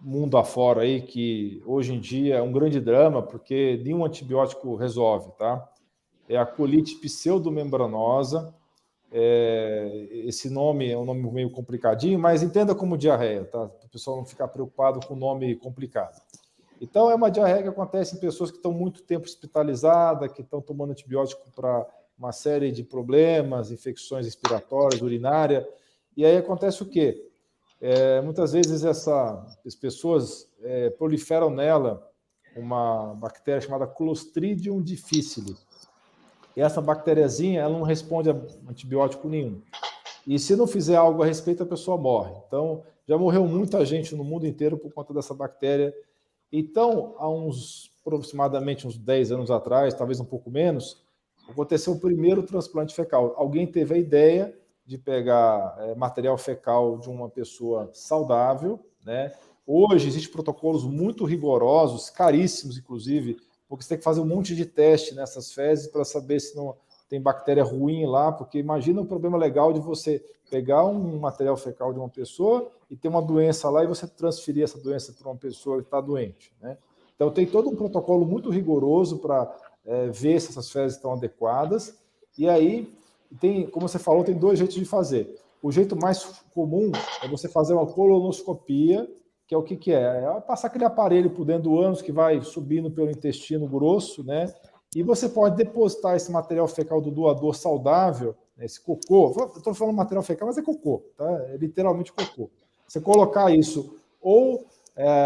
mundo afora aí, que hoje em dia é um grande drama, porque nenhum antibiótico resolve, tá? É a colite pseudomembranosa. Esse nome é um nome meio complicadinho, mas entenda como diarreia, tá? Para o pessoal não ficar preocupado com o nome complicado. Então, é uma diarreia que acontece em pessoas que estão muito tempo hospitalizadas, que estão tomando antibiótico para uma série de problemas, infecções respiratórias, urinária. E aí acontece o quê? Muitas vezes as pessoas proliferam nela uma bactéria chamada Clostridium difficile. E essa bactériazinha, ela não responde a antibiótico nenhum. E se não fizer algo a respeito, a pessoa morre. Então, já morreu muita gente no mundo inteiro por conta dessa bactéria. Então, há aproximadamente uns 10 anos atrás, talvez um pouco menos, aconteceu o primeiro transplante fecal. Alguém teve a ideia de pegar material fecal de uma pessoa saudável, né? Hoje existem protocolos muito rigorosos, caríssimos, inclusive, porque você tem que fazer um monte de teste nessas fezes para saber se tem bactéria ruim lá, porque imagina o problema legal de você pegar um material fecal de uma pessoa e ter uma doença lá e você transferir essa doença para uma pessoa que está doente, né? Então tem todo um protocolo muito rigoroso para ver se essas fezes estão adequadas. E aí, como você falou, tem 2 jeitos de fazer. O jeito mais comum é você fazer uma colonoscopia, que é o que é? É passar aquele aparelho por dentro do ânus que vai subindo pelo intestino grosso, né? E você pode depositar esse material fecal do doador saudável, esse cocô. Estou falando material fecal, mas é cocô, tá? É literalmente cocô. Você colocar isso ou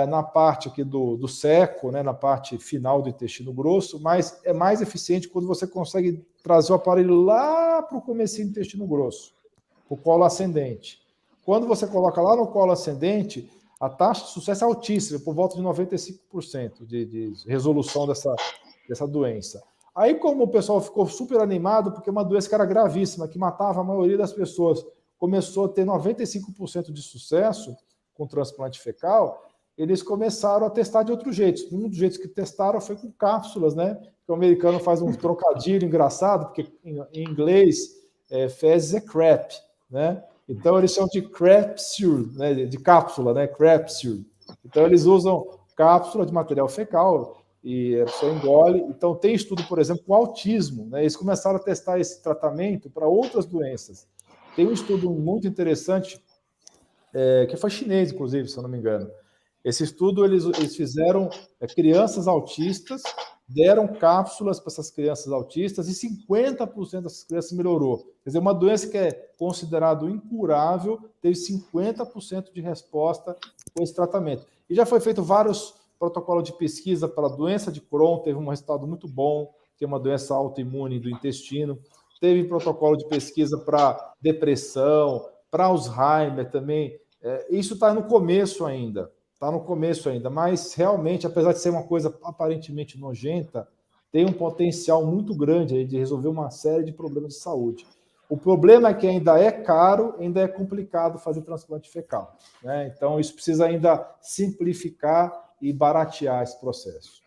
na parte aqui do seco, né, na parte final do intestino grosso, mas é mais eficiente quando você consegue trazer o aparelho lá para o comecinho do intestino grosso, o colo ascendente. Quando você coloca lá no colo ascendente, a taxa de sucesso é altíssima, por volta de 95% de resolução dessa doença. Aí, como o pessoal ficou super animado, porque uma doença que era gravíssima, que matava a maioria das pessoas, começou a ter 95% de sucesso com transplante fecal, eles começaram a testar de outros jeitos. Um dos jeitos que testaram foi com cápsulas, né? O americano faz um trocadilho engraçado, porque em inglês, fezes é crap, né? Então, eles chamam de capsule, né? De cápsula, né? Capsule. Então, eles usam cápsula de material fecal e a pessoa engole. Então, tem estudo, por exemplo, com autismo, né? Eles começaram a testar esse tratamento para outras doenças. Tem um estudo muito interessante, que foi chinês, inclusive, se eu não me engano. Esse estudo, eles fizeram crianças autistas, deram cápsulas para essas crianças autistas e 50% dessas crianças melhorou. Quer dizer, uma doença que é considerada incurável teve 50% de resposta com esse tratamento. E já foi feito vários protocolos de pesquisa para a doença de Crohn, teve um resultado muito bom, que é uma doença autoimune do intestino. Teve protocolo de pesquisa para depressão, para Alzheimer também. Isso está no começo ainda. Está no começo ainda, mas realmente, apesar de ser uma coisa aparentemente nojenta, tem um potencial muito grande aí de resolver uma série de problemas de saúde. O problema é que ainda é caro, ainda é complicado fazer transplante fecal, né? Então, isso precisa ainda simplificar e baratear esse processo.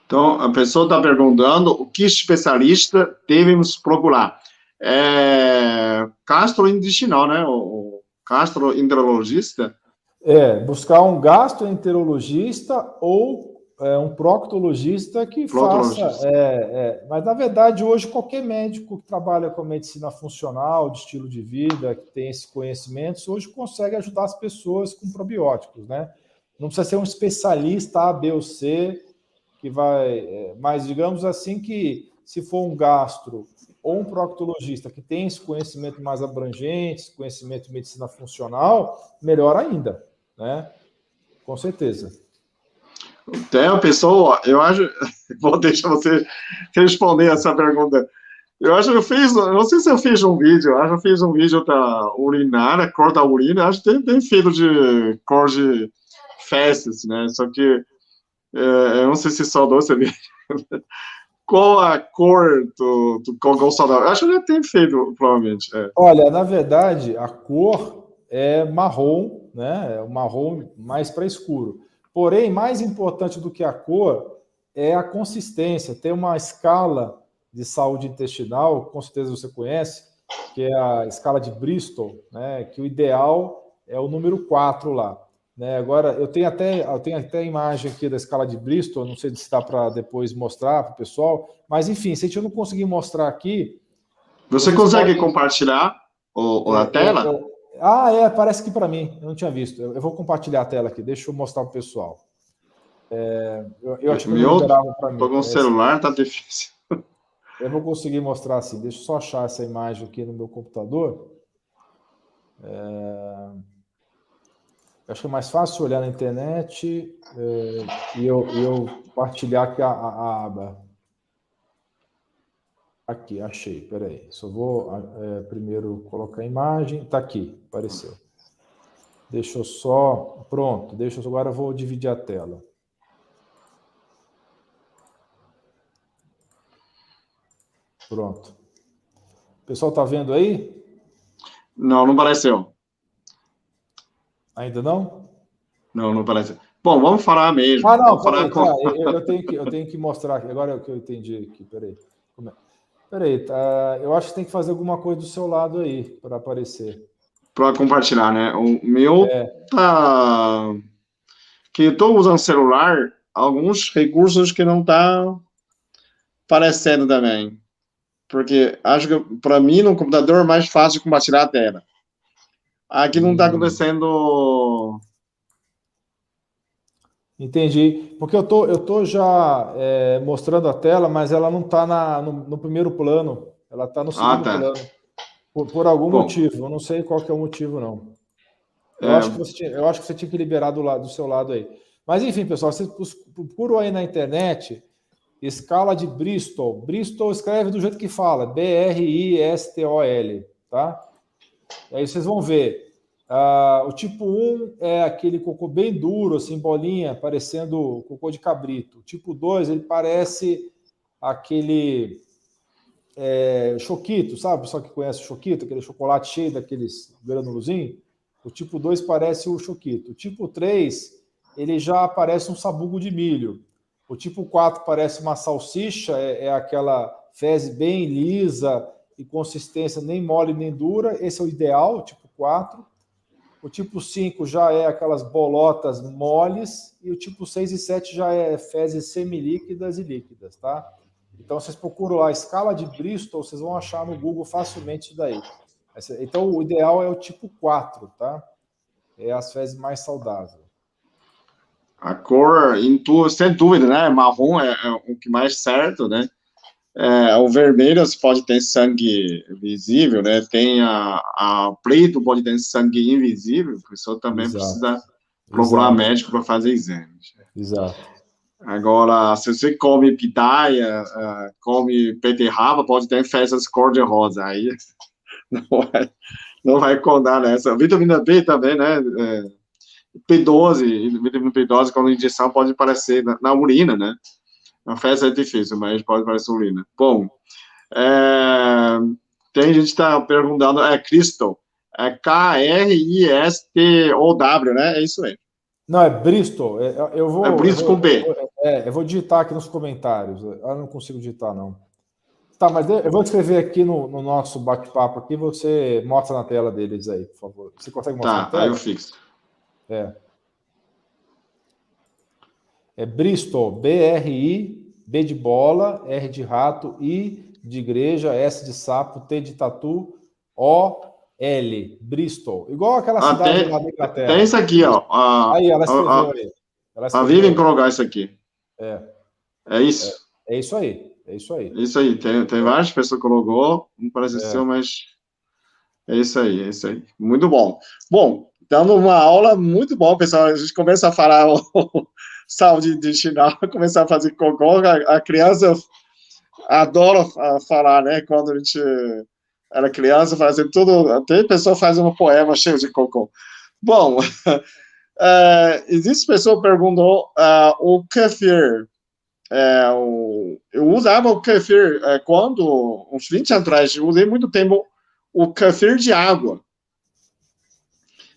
Então, a pessoa está perguntando o que especialista devemos procurar. Gastrointestinal, né? O gastroenterologista. Buscar um gastroenterologista ou um proctologista que faça... Mas, na verdade, hoje, qualquer médico que trabalha com medicina funcional, de estilo de vida, que tem esse conhecimento, hoje consegue ajudar as pessoas com probióticos, né? Não precisa ser um especialista A, B ou C, que vai... mas, digamos assim, que se for um gastro ou um proctologista que tem esse conhecimento mais abrangente, esse conhecimento de medicina funcional, melhor ainda, né? Com certeza. Então, pessoal, eu acho... Vou deixar você responder essa pergunta. Eu acho que eu fiz... Não sei se eu fiz um vídeo. Acho que eu fiz um vídeo da urinária, cor da urina. Acho que tem feito de cor de fezes, né? Só que eu não sei se saudou esse vídeo. Qual a cor do cocô saudável? Acho que já tem feito, provavelmente. Olha, na verdade, a cor é marrom, né? É o marrom mais para escuro. Porém, mais importante do que a cor é a consistência. Tem uma escala de saúde intestinal, com certeza você conhece, que é a escala de Bristol, né? Que o ideal é o número 4 lá. Né? Agora, eu tenho até a imagem aqui da escala de Bristol, não sei se dá para depois mostrar para o pessoal, mas enfim, se a gente não conseguir mostrar aqui... Você consegue compartilhar a tela? Parece que para mim, eu não tinha visto. Eu vou compartilhar a tela aqui, deixa eu mostrar para o pessoal. Eu acho que não liberava para mim. Estou com o celular, tá difícil. Eu vou conseguir mostrar assim, deixa eu só achar essa imagem aqui no meu computador. Acho que é mais fácil olhar na internet e eu partilhar aqui a aba. Aqui, achei, peraí. Só vou primeiro colocar a imagem. Está aqui, apareceu. Deixa eu só... Pronto, agora eu vou dividir a tela. Pronto. O pessoal está vendo aí? Não apareceu. Ainda não? Não apareceu. Bom, vamos falar mesmo. Não, peraí, eu tenho que mostrar aqui. Agora é o que eu entendi aqui, peraí. Peraí, tá, eu acho que tem que fazer alguma coisa do seu lado aí para aparecer. Para compartilhar, né? O meu É, tá que eu estou usando celular, alguns recursos que não tá aparecendo também. Porque acho que para mim no computador é mais fácil de compartilhar a tela. Aqui não está hum, acontecendo. entendi. Porque eu tô já mostrando a tela, mas ela não está no primeiro plano, ela está no Ah, segundo tá. plano. Por algum Bom, motivo, eu não sei qual que é o motivo, não. é, Eu acho que você tinha que liberar do seu lado aí. Mas enfim, pessoal, vocês procuram aí na internet escala de Bristol. Bristol escreve do jeito que fala, Bristol, tá? E aí vocês vão ver. O tipo 1 é aquele cocô bem duro, assim, bolinha, parecendo cocô de cabrito. O tipo 2, ele parece aquele choquito, sabe? O pessoal que conhece o choquito, aquele chocolate cheio daqueles granulozinhos. O tipo 2 parece o choquito. O tipo 3, ele já parece um sabugo de milho. O tipo 4 parece uma salsicha, é aquela fezes bem lisa e consistência nem mole nem dura. Esse é o ideal, o tipo 4. O tipo 5 já é aquelas bolotas moles, e o tipo 6 e 7 já é fezes semilíquidas e líquidas, tá? Então, vocês procuram lá a escala de Bristol, vocês vão achar no Google facilmente isso daí. Então, o ideal é o tipo 4, tá? É as fezes mais saudáveis. a cor, sem dúvida, né? Marrom é o que mais certo, né? O vermelho você pode ter sangue visível, né? Tem a preto pode ter sangue invisível, a pessoa também Exato, precisa procurar exato, médico para fazer exames. exato. Agora, se você come pitaia, come beterraba, pode ter fezes cor-de-rosa, aí não vai, não vai contar nessa. Vitamina B também, né? B12, vitamina B12 quando injeção pode aparecer na urina, né? Na fezes é difícil, mas pode aparecer urina. Bom, é, tem gente que está perguntando, Crystal, Kristou, né? É isso aí. Não, é Bristol. É por isso com B. Eu vou digitar aqui nos comentários. Eu não consigo digitar, não. Tá, mas eu vou escrever aqui no nosso bate-papo aqui, você mostra na tela deles aí, por favor. Você consegue mostrar na Tá, aí eu tela? fixo. É. É Bristol, B-R-I, B de bola, R de rato, I de igreja, S de sapo, T de tatu, O-L, Bristol. Igual aquela cidade lá da Tem Inglaterra. isso aqui, ó. Aí, ela escreveu aí. Ela A escreveu Vivian aí. colocar isso aqui. É, É isso. é isso aí. É isso aí. É isso aí. Tem É, várias pessoas que colocou. Não parece ser, é. mas é isso aí, é isso aí. Muito bom. Bom, dando uma aula muito bom, pessoal. A gente começa a falar o saúde intestinal, começar a fazer cocô. A criança adora falar, né? Quando a gente era criança, fazia tudo. Até a pessoa faz um poema cheio de cocô. Bom, existe pessoa que perguntou o kefir. Eu usava o kefir quando, uns 20 anos atrás, eu usei muito tempo o kefir de água.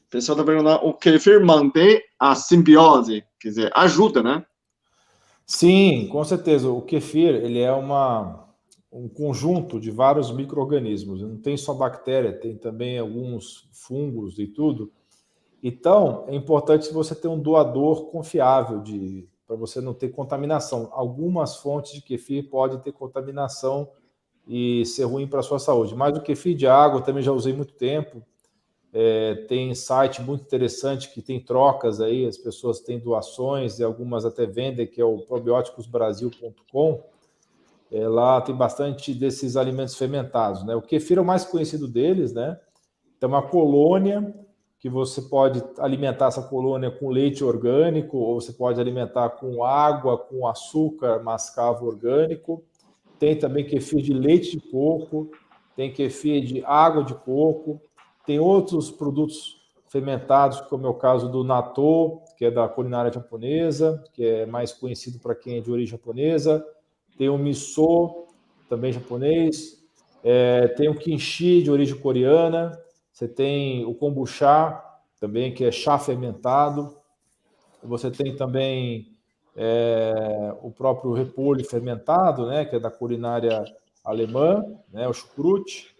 O pessoal está perguntando, o kefir mantém a simbiose, quer dizer, ajuda, né? Sim, com certeza. O kefir, ele é um conjunto de vários micro-organismos. Não tem só bactéria, tem também alguns fungos e tudo. Então, é importante você ter um doador confiável para você não ter contaminação. Algumas fontes de kefir podem ter contaminação e ser ruim para a sua saúde. Mas o kefir de água eu também já usei muito tempo. Tem site muito interessante que tem trocas aí, as pessoas têm doações e algumas até vendem, que é o probioticosbrasil.com. Lá tem bastante desses alimentos fermentados, né? O kefir é o mais conhecido deles, né? Tem uma colônia que você pode alimentar essa colônia com leite orgânico, ou você pode alimentar com água, com açúcar mascavo orgânico. Tem também kefir de leite de coco, tem kefir de água de coco, tem outros produtos fermentados, como é o caso do natto, que é da culinária japonesa, que é mais conhecido para quem é de origem japonesa. Tem o miso, também japonês. Tem o kimchi, de origem coreana. Você tem o kombucha, também, que é chá fermentado. Você tem também o próprio repolho fermentado, né, que é da culinária alemã, né, o chucrute,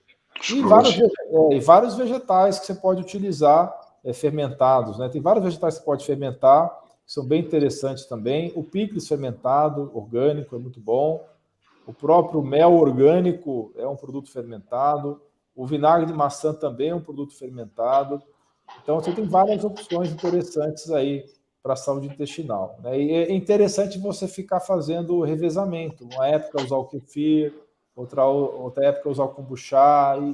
e vários vegetais que você pode utilizar fermentados, né? Tem vários vegetais que você pode fermentar, que são bem interessantes também. O picles fermentado, orgânico, é muito bom. O próprio mel orgânico é um produto fermentado. O vinagre de maçã também é um produto fermentado. Então, você tem várias opções interessantes aí para a saúde intestinal, né? E é interessante você ficar fazendo revezamento. Uma época usar o kefir, outra época usar o kombucha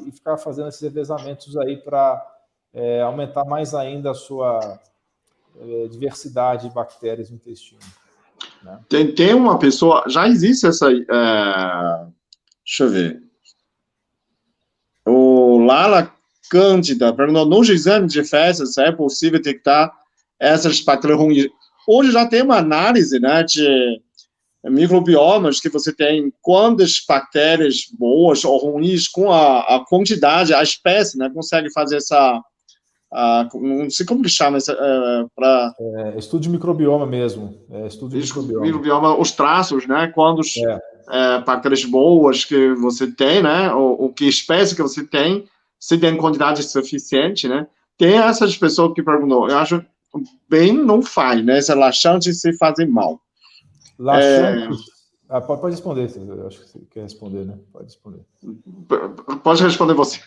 e ficar fazendo esses revezamentos aí para aumentar mais ainda a sua diversidade de bactérias no intestino. Né? Tem uma pessoa, já existe essa, deixa eu ver, o Lala Cândida perguntou, nos exames de fezes é possível detectar essas bactérias ruins? Hoje já tem uma análise, né, de microbiomas que você tem quantas bactérias boas ou ruins com a quantidade, a espécie, né, consegue fazer essa, não sei como que chama, para... estudo de microbioma mesmo. Estudo de microbioma, os traços, né, quantas bactérias boas que você tem, né, ou que espécie que você tem, se tem quantidade suficiente, né. Tem essas pessoas que perguntam, eu acho bem não faz, né, esse laxante se fazem mal. Laxantes. Pode responder, eu acho que você quer responder, né? Pode responder. Pode responder você.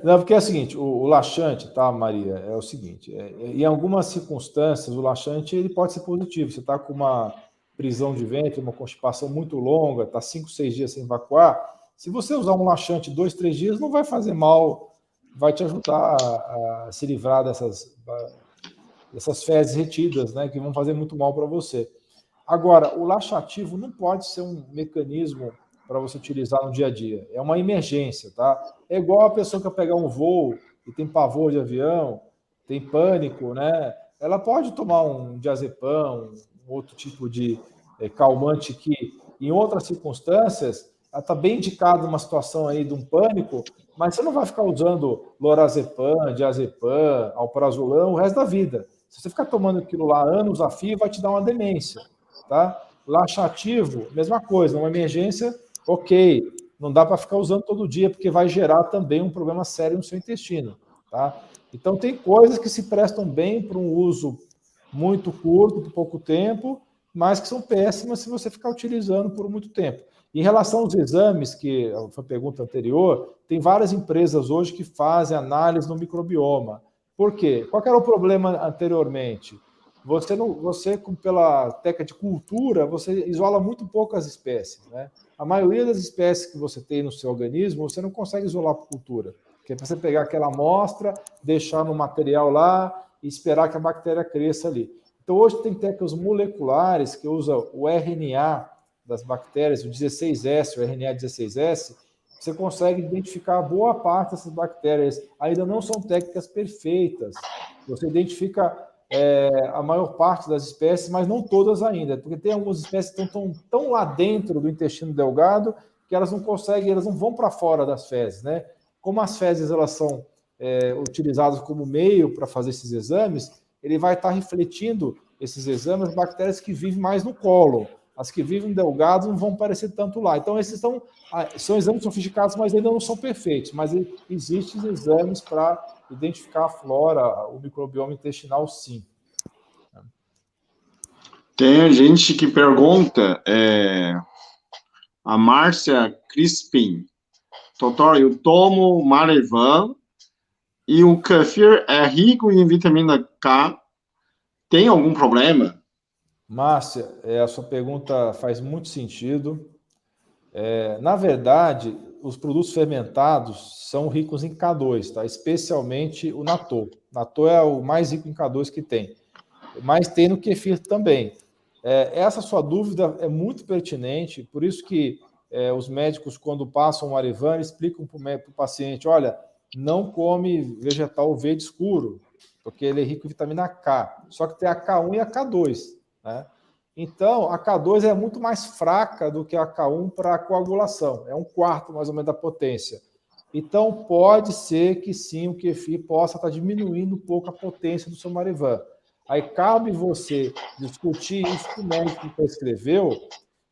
Não, porque é o seguinte, o laxante, tá, Maria, é o seguinte, em algumas circunstâncias, o laxante ele pode ser positivo. Você está com uma prisão de ventre, uma constipação muito longa, está 5, 6 dias sem evacuar, se você usar um laxante 2, 3 dias, não vai fazer mal, vai te ajudar a se livrar dessas fezes retidas, né, que vão fazer muito mal para você. Agora, o laxativo não pode ser um mecanismo para você utilizar no dia a dia. É uma emergência, tá? É igual a pessoa que vai pegar um voo e tem pavor de avião, tem pânico, né? Ela pode tomar um diazepam, um outro tipo de calmante que, em outras circunstâncias, ela está bem indicada numa situação aí de um pânico, mas você não vai ficar usando lorazepam, diazepam, alprazolam o resto da vida. Se você ficar tomando aquilo lá anos a fio, vai te dar uma demência, tá? Laxativo, mesma coisa, uma emergência, ok, não dá para ficar usando todo dia, porque vai gerar também um problema sério no seu intestino, tá? Então, tem coisas que se prestam bem para um uso muito curto, por pouco tempo, mas que são péssimas se você ficar utilizando por muito tempo. Em relação aos exames, que foi a pergunta anterior, tem várias empresas hoje que fazem análise no microbioma. Por quê? Qual era o problema anteriormente? Você, pela técnica de cultura, você isola muito pouco as espécies, né? A maioria das espécies que você tem no seu organismo, você não consegue isolar por cultura. Que é para você pegar aquela amostra, deixar no material lá e esperar que a bactéria cresça ali. Então, hoje tem técnicas moleculares que usam o RNA das bactérias, o 16S, o RNA 16S, você consegue identificar boa parte dessas bactérias. Ainda não são técnicas perfeitas. Você identifica a maior parte das espécies, mas não todas ainda, porque tem algumas espécies que estão tão lá dentro do intestino delgado que elas não conseguem, elas não vão para fora das fezes, né? Como as fezes elas são utilizadas como meio para fazer esses exames, ele vai estar refletindo esses exames, bactérias que vivem mais no colo. As que vivem delgados não vão aparecer tanto lá. Então, esses são exames sofisticados, mas ainda não são perfeitos. Mas existem exames para identificar a flora, o microbioma intestinal, sim. Tem gente que pergunta, a Márcia Crispim, doutor, eu tomo Marevan e o kefir é rico em vitamina K, tem algum problema? Márcia, a sua pergunta faz muito sentido. Na verdade, os produtos fermentados são ricos em K2, tá? Especialmente o natô. Natô é o mais rico em K2 que tem. Mas tem no kefir também. Essa sua dúvida é muito pertinente, por isso que os médicos, quando passam o Marevan, explicam para o paciente, olha, não come vegetal verde escuro, porque ele é rico em vitamina K. Só que tem a K1 e a K2, né? Então, a K2 é muito mais fraca do que a K1 para a coagulação. É 1/4, mais ou menos, da potência. Então, pode ser que sim, o kefir possa estar diminuindo um pouco a potência do seu Marevan. Aí cabe você discutir isso com o médico que prescreveu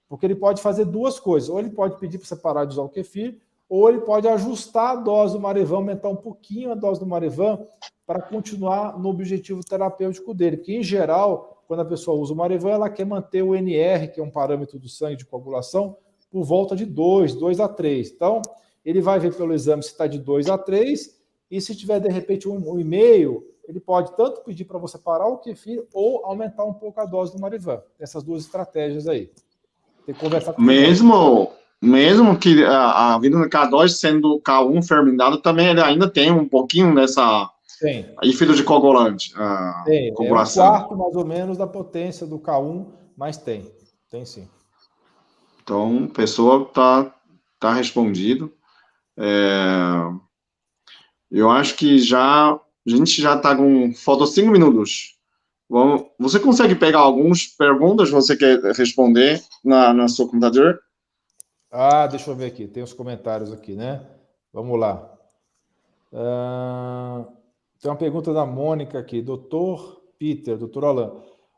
Porque ele pode fazer duas coisas. Ou ele pode pedir para você parar de usar o kefir, ou ele pode ajustar a dose do Marevan, aumentar um pouquinho a dose do Marevan para continuar no objetivo terapêutico dele. Porque, em geral, quando a pessoa usa o Marevan, ela quer manter o NR, que é um parâmetro do sangue de coagulação, por volta de 2 a 3. Então, ele vai ver pelo exame se está de 2 a 3, e se tiver, de repente, 1,5, ele pode tanto pedir para você parar o kefir ou aumentar um pouco a dose do Marevan. Essas duas estratégias aí. Tem que conversar com o mesmo que a vitamina K2 sendo K1 fermentado, também ele ainda tem um pouquinho dessa efeito de coagulante. Tem, é um quarto mais ou menos da potência do K1, mas tem sim. Então, a pessoa tá respondido. Eu acho que a gente já está com... Faltam 5 minutos. Você consegue pegar algumas perguntas que você quer responder na seu computador? Deixa eu ver aqui. Tem os comentários aqui, né? Vamos lá. Tem uma pergunta da Mônica aqui. Doutor Peter, doutor Alain.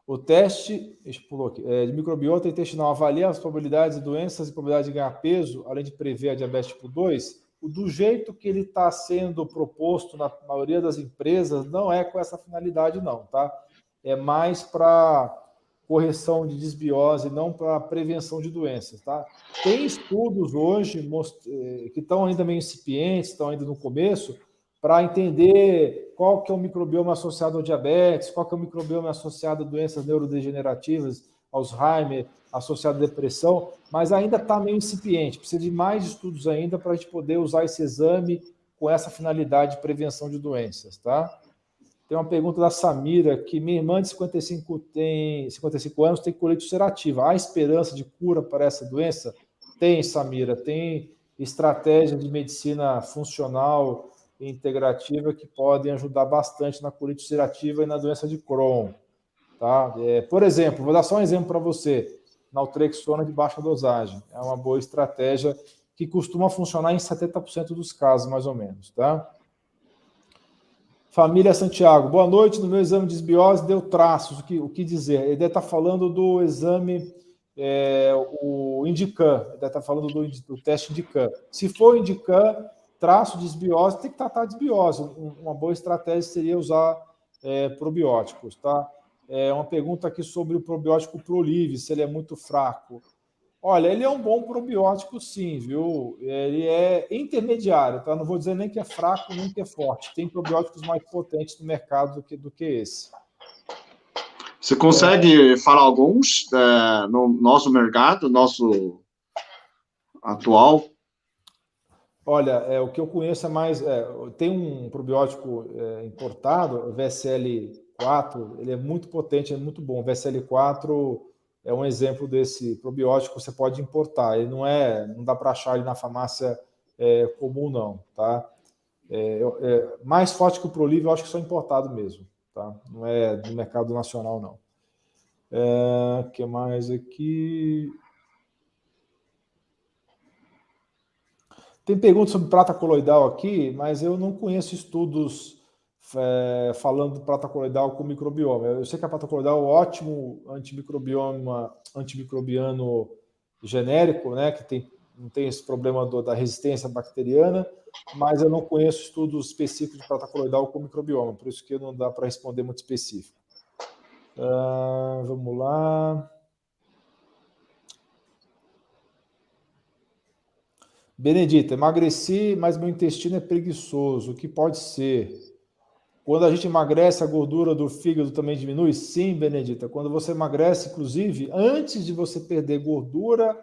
O teste de microbiota intestinal avalia as probabilidades de doenças e probabilidade de ganhar peso, além de prever a diabetes tipo 2? Do jeito que ele está sendo proposto na maioria das empresas, não é com essa finalidade, não, tá? É mais para correção de desbiose, não para prevenção de doenças, tá? Tem estudos hoje que estão ainda meio incipientes, estão ainda no começo, para entender qual que é o microbioma associado ao diabetes, qual que é o microbioma associado a doenças neurodegenerativas, Alzheimer, associado à depressão, mas ainda está meio incipiente, precisa de mais estudos ainda para a gente poder usar esse exame com essa finalidade de prevenção de doenças, tá? Tem uma pergunta da Samira, que minha irmã de 55 anos tem colite ulcerativa. Há esperança de cura para essa doença? Tem, Samira, tem estratégias de medicina funcional e integrativa que podem ajudar bastante na colite ulcerativa e na doença de Crohn. Tá? Por exemplo, vou dar só um exemplo para você. Naltrexona de baixa dosagem. É uma boa estratégia que costuma funcionar em 70% dos casos, mais ou menos. Tá? Família Santiago, boa noite. No meu exame de desbiose deu traços. O que dizer? Ele deve estar falando do exame, o Indican. Ele deve estar falando do teste Indican. Se for Indican, traço de desbiose, tem que tratar de desbiose. Uma boa estratégia seria usar probióticos. Tá? Uma pergunta aqui sobre o probiótico Prolive, se ele é muito fraco. Olha, ele é um bom probiótico, sim, viu? Ele é intermediário, tá? Não vou dizer nem que é fraco, nem que é forte. Tem probióticos mais potentes no mercado do que esse. Você consegue falar alguns no nosso mercado, nosso atual? Olha, o que eu conheço é mais... tem um probiótico importado, o VSL4, ele é muito potente, é muito bom. O VSL4... é um exemplo desse probiótico que você pode importar. Ele não dá para achar ele na farmácia comum, não. Tá? Mais forte que o Prolive, eu acho que só importado mesmo. Tá? Não é do mercado nacional, não. O que mais aqui? Tem perguntas sobre prata coloidal aqui, mas eu não conheço estudos falando de prata coloidal com microbioma. Eu sei que a prata coloidal é um ótimo antimicrobiano genérico, né, que não tem esse problema da resistência bacteriana, mas eu não conheço estudos específicos de prata coloidal com microbioma, por isso que não dá para responder muito específico. Vamos lá. Benedita, emagreci, mas meu intestino é preguiçoso. O que pode ser? Quando a gente emagrece, a gordura do fígado também diminui? Sim, Benedita. Quando você emagrece, inclusive, antes de você perder gordura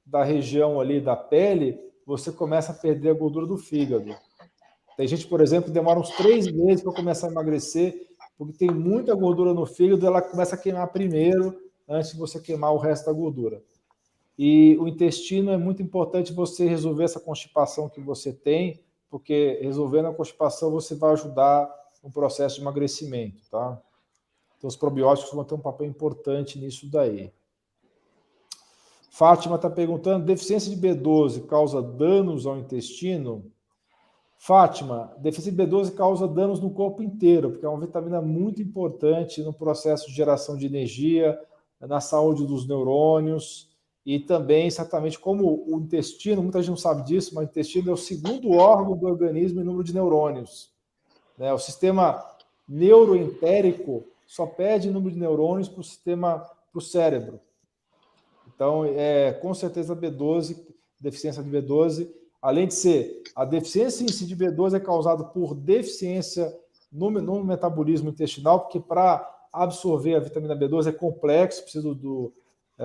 da região ali da pele, você começa a perder a gordura do fígado. Tem gente, por exemplo, que demora uns 3 meses para começar a emagrecer, porque tem muita gordura no fígado, ela começa a queimar primeiro, antes de você queimar o resto da gordura. E o intestino é muito importante você resolver essa constipação que você tem, porque resolvendo a constipação você vai ajudar no processo de emagrecimento, tá? Então os probióticos vão ter um papel importante nisso daí. Fátima está perguntando, deficiência de B12 causa danos ao intestino? Fátima, deficiência de B12 causa danos no corpo inteiro, porque é uma vitamina muito importante no processo de geração de energia, na saúde dos neurônios. e também exatamente como o intestino, muita gente não sabe disso, mas o intestino é o segundo órgão do organismo em número de neurônios. Né? O sistema neuroentérico só pede número de neurônios para o cérebro. Então, com certeza B12, deficiência de B12, além de ser a deficiência em si de B12 é causada por deficiência no metabolismo intestinal, porque para absorver a vitamina B12 é complexo, precisa do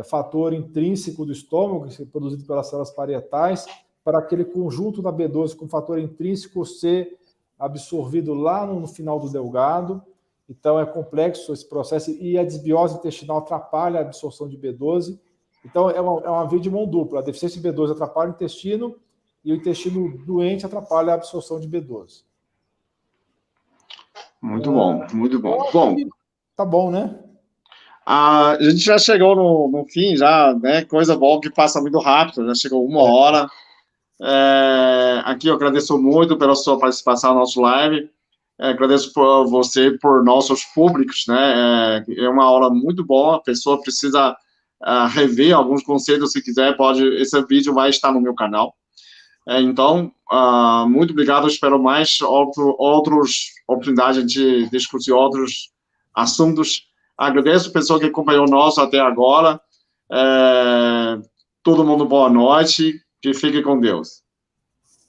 fator intrínseco do estômago, que é produzido pelas células parietais, para aquele conjunto da B12 com fator intrínseco ser absorvido lá no final do delgado. Então, é complexo esse processo, e a desbiose intestinal atrapalha a absorção de B12. Então, é uma via de mão dupla. A deficiência de B12 atrapalha o intestino, e o intestino doente atrapalha a absorção de B12. Muito bom, muito bom. Bom, tá bom, né? A gente já chegou no fim, já, né? Coisa boa que passa muito rápido, já chegou 1 hora. Aqui eu agradeço muito pela sua participação no nosso live. Agradeço por você, por nossos públicos, né? É uma aula muito boa. A pessoa precisa rever alguns conceitos, se quiser, pode. Esse vídeo vai estar no meu canal. Então, muito obrigado. Espero mais outras oportunidades de discutir outros assuntos. Agradeço a pessoa que acompanhou nós até agora. Todo mundo, boa noite. Que fique com Deus.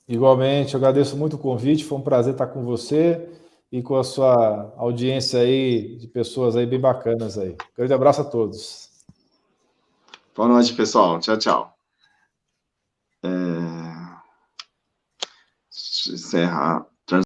Igualmente, eu agradeço muito o convite. Foi um prazer estar com você e com a sua audiência aí de pessoas aí bem bacanas aí. Grande abraço a todos. Boa noite, pessoal. Tchau, tchau. Encerrar.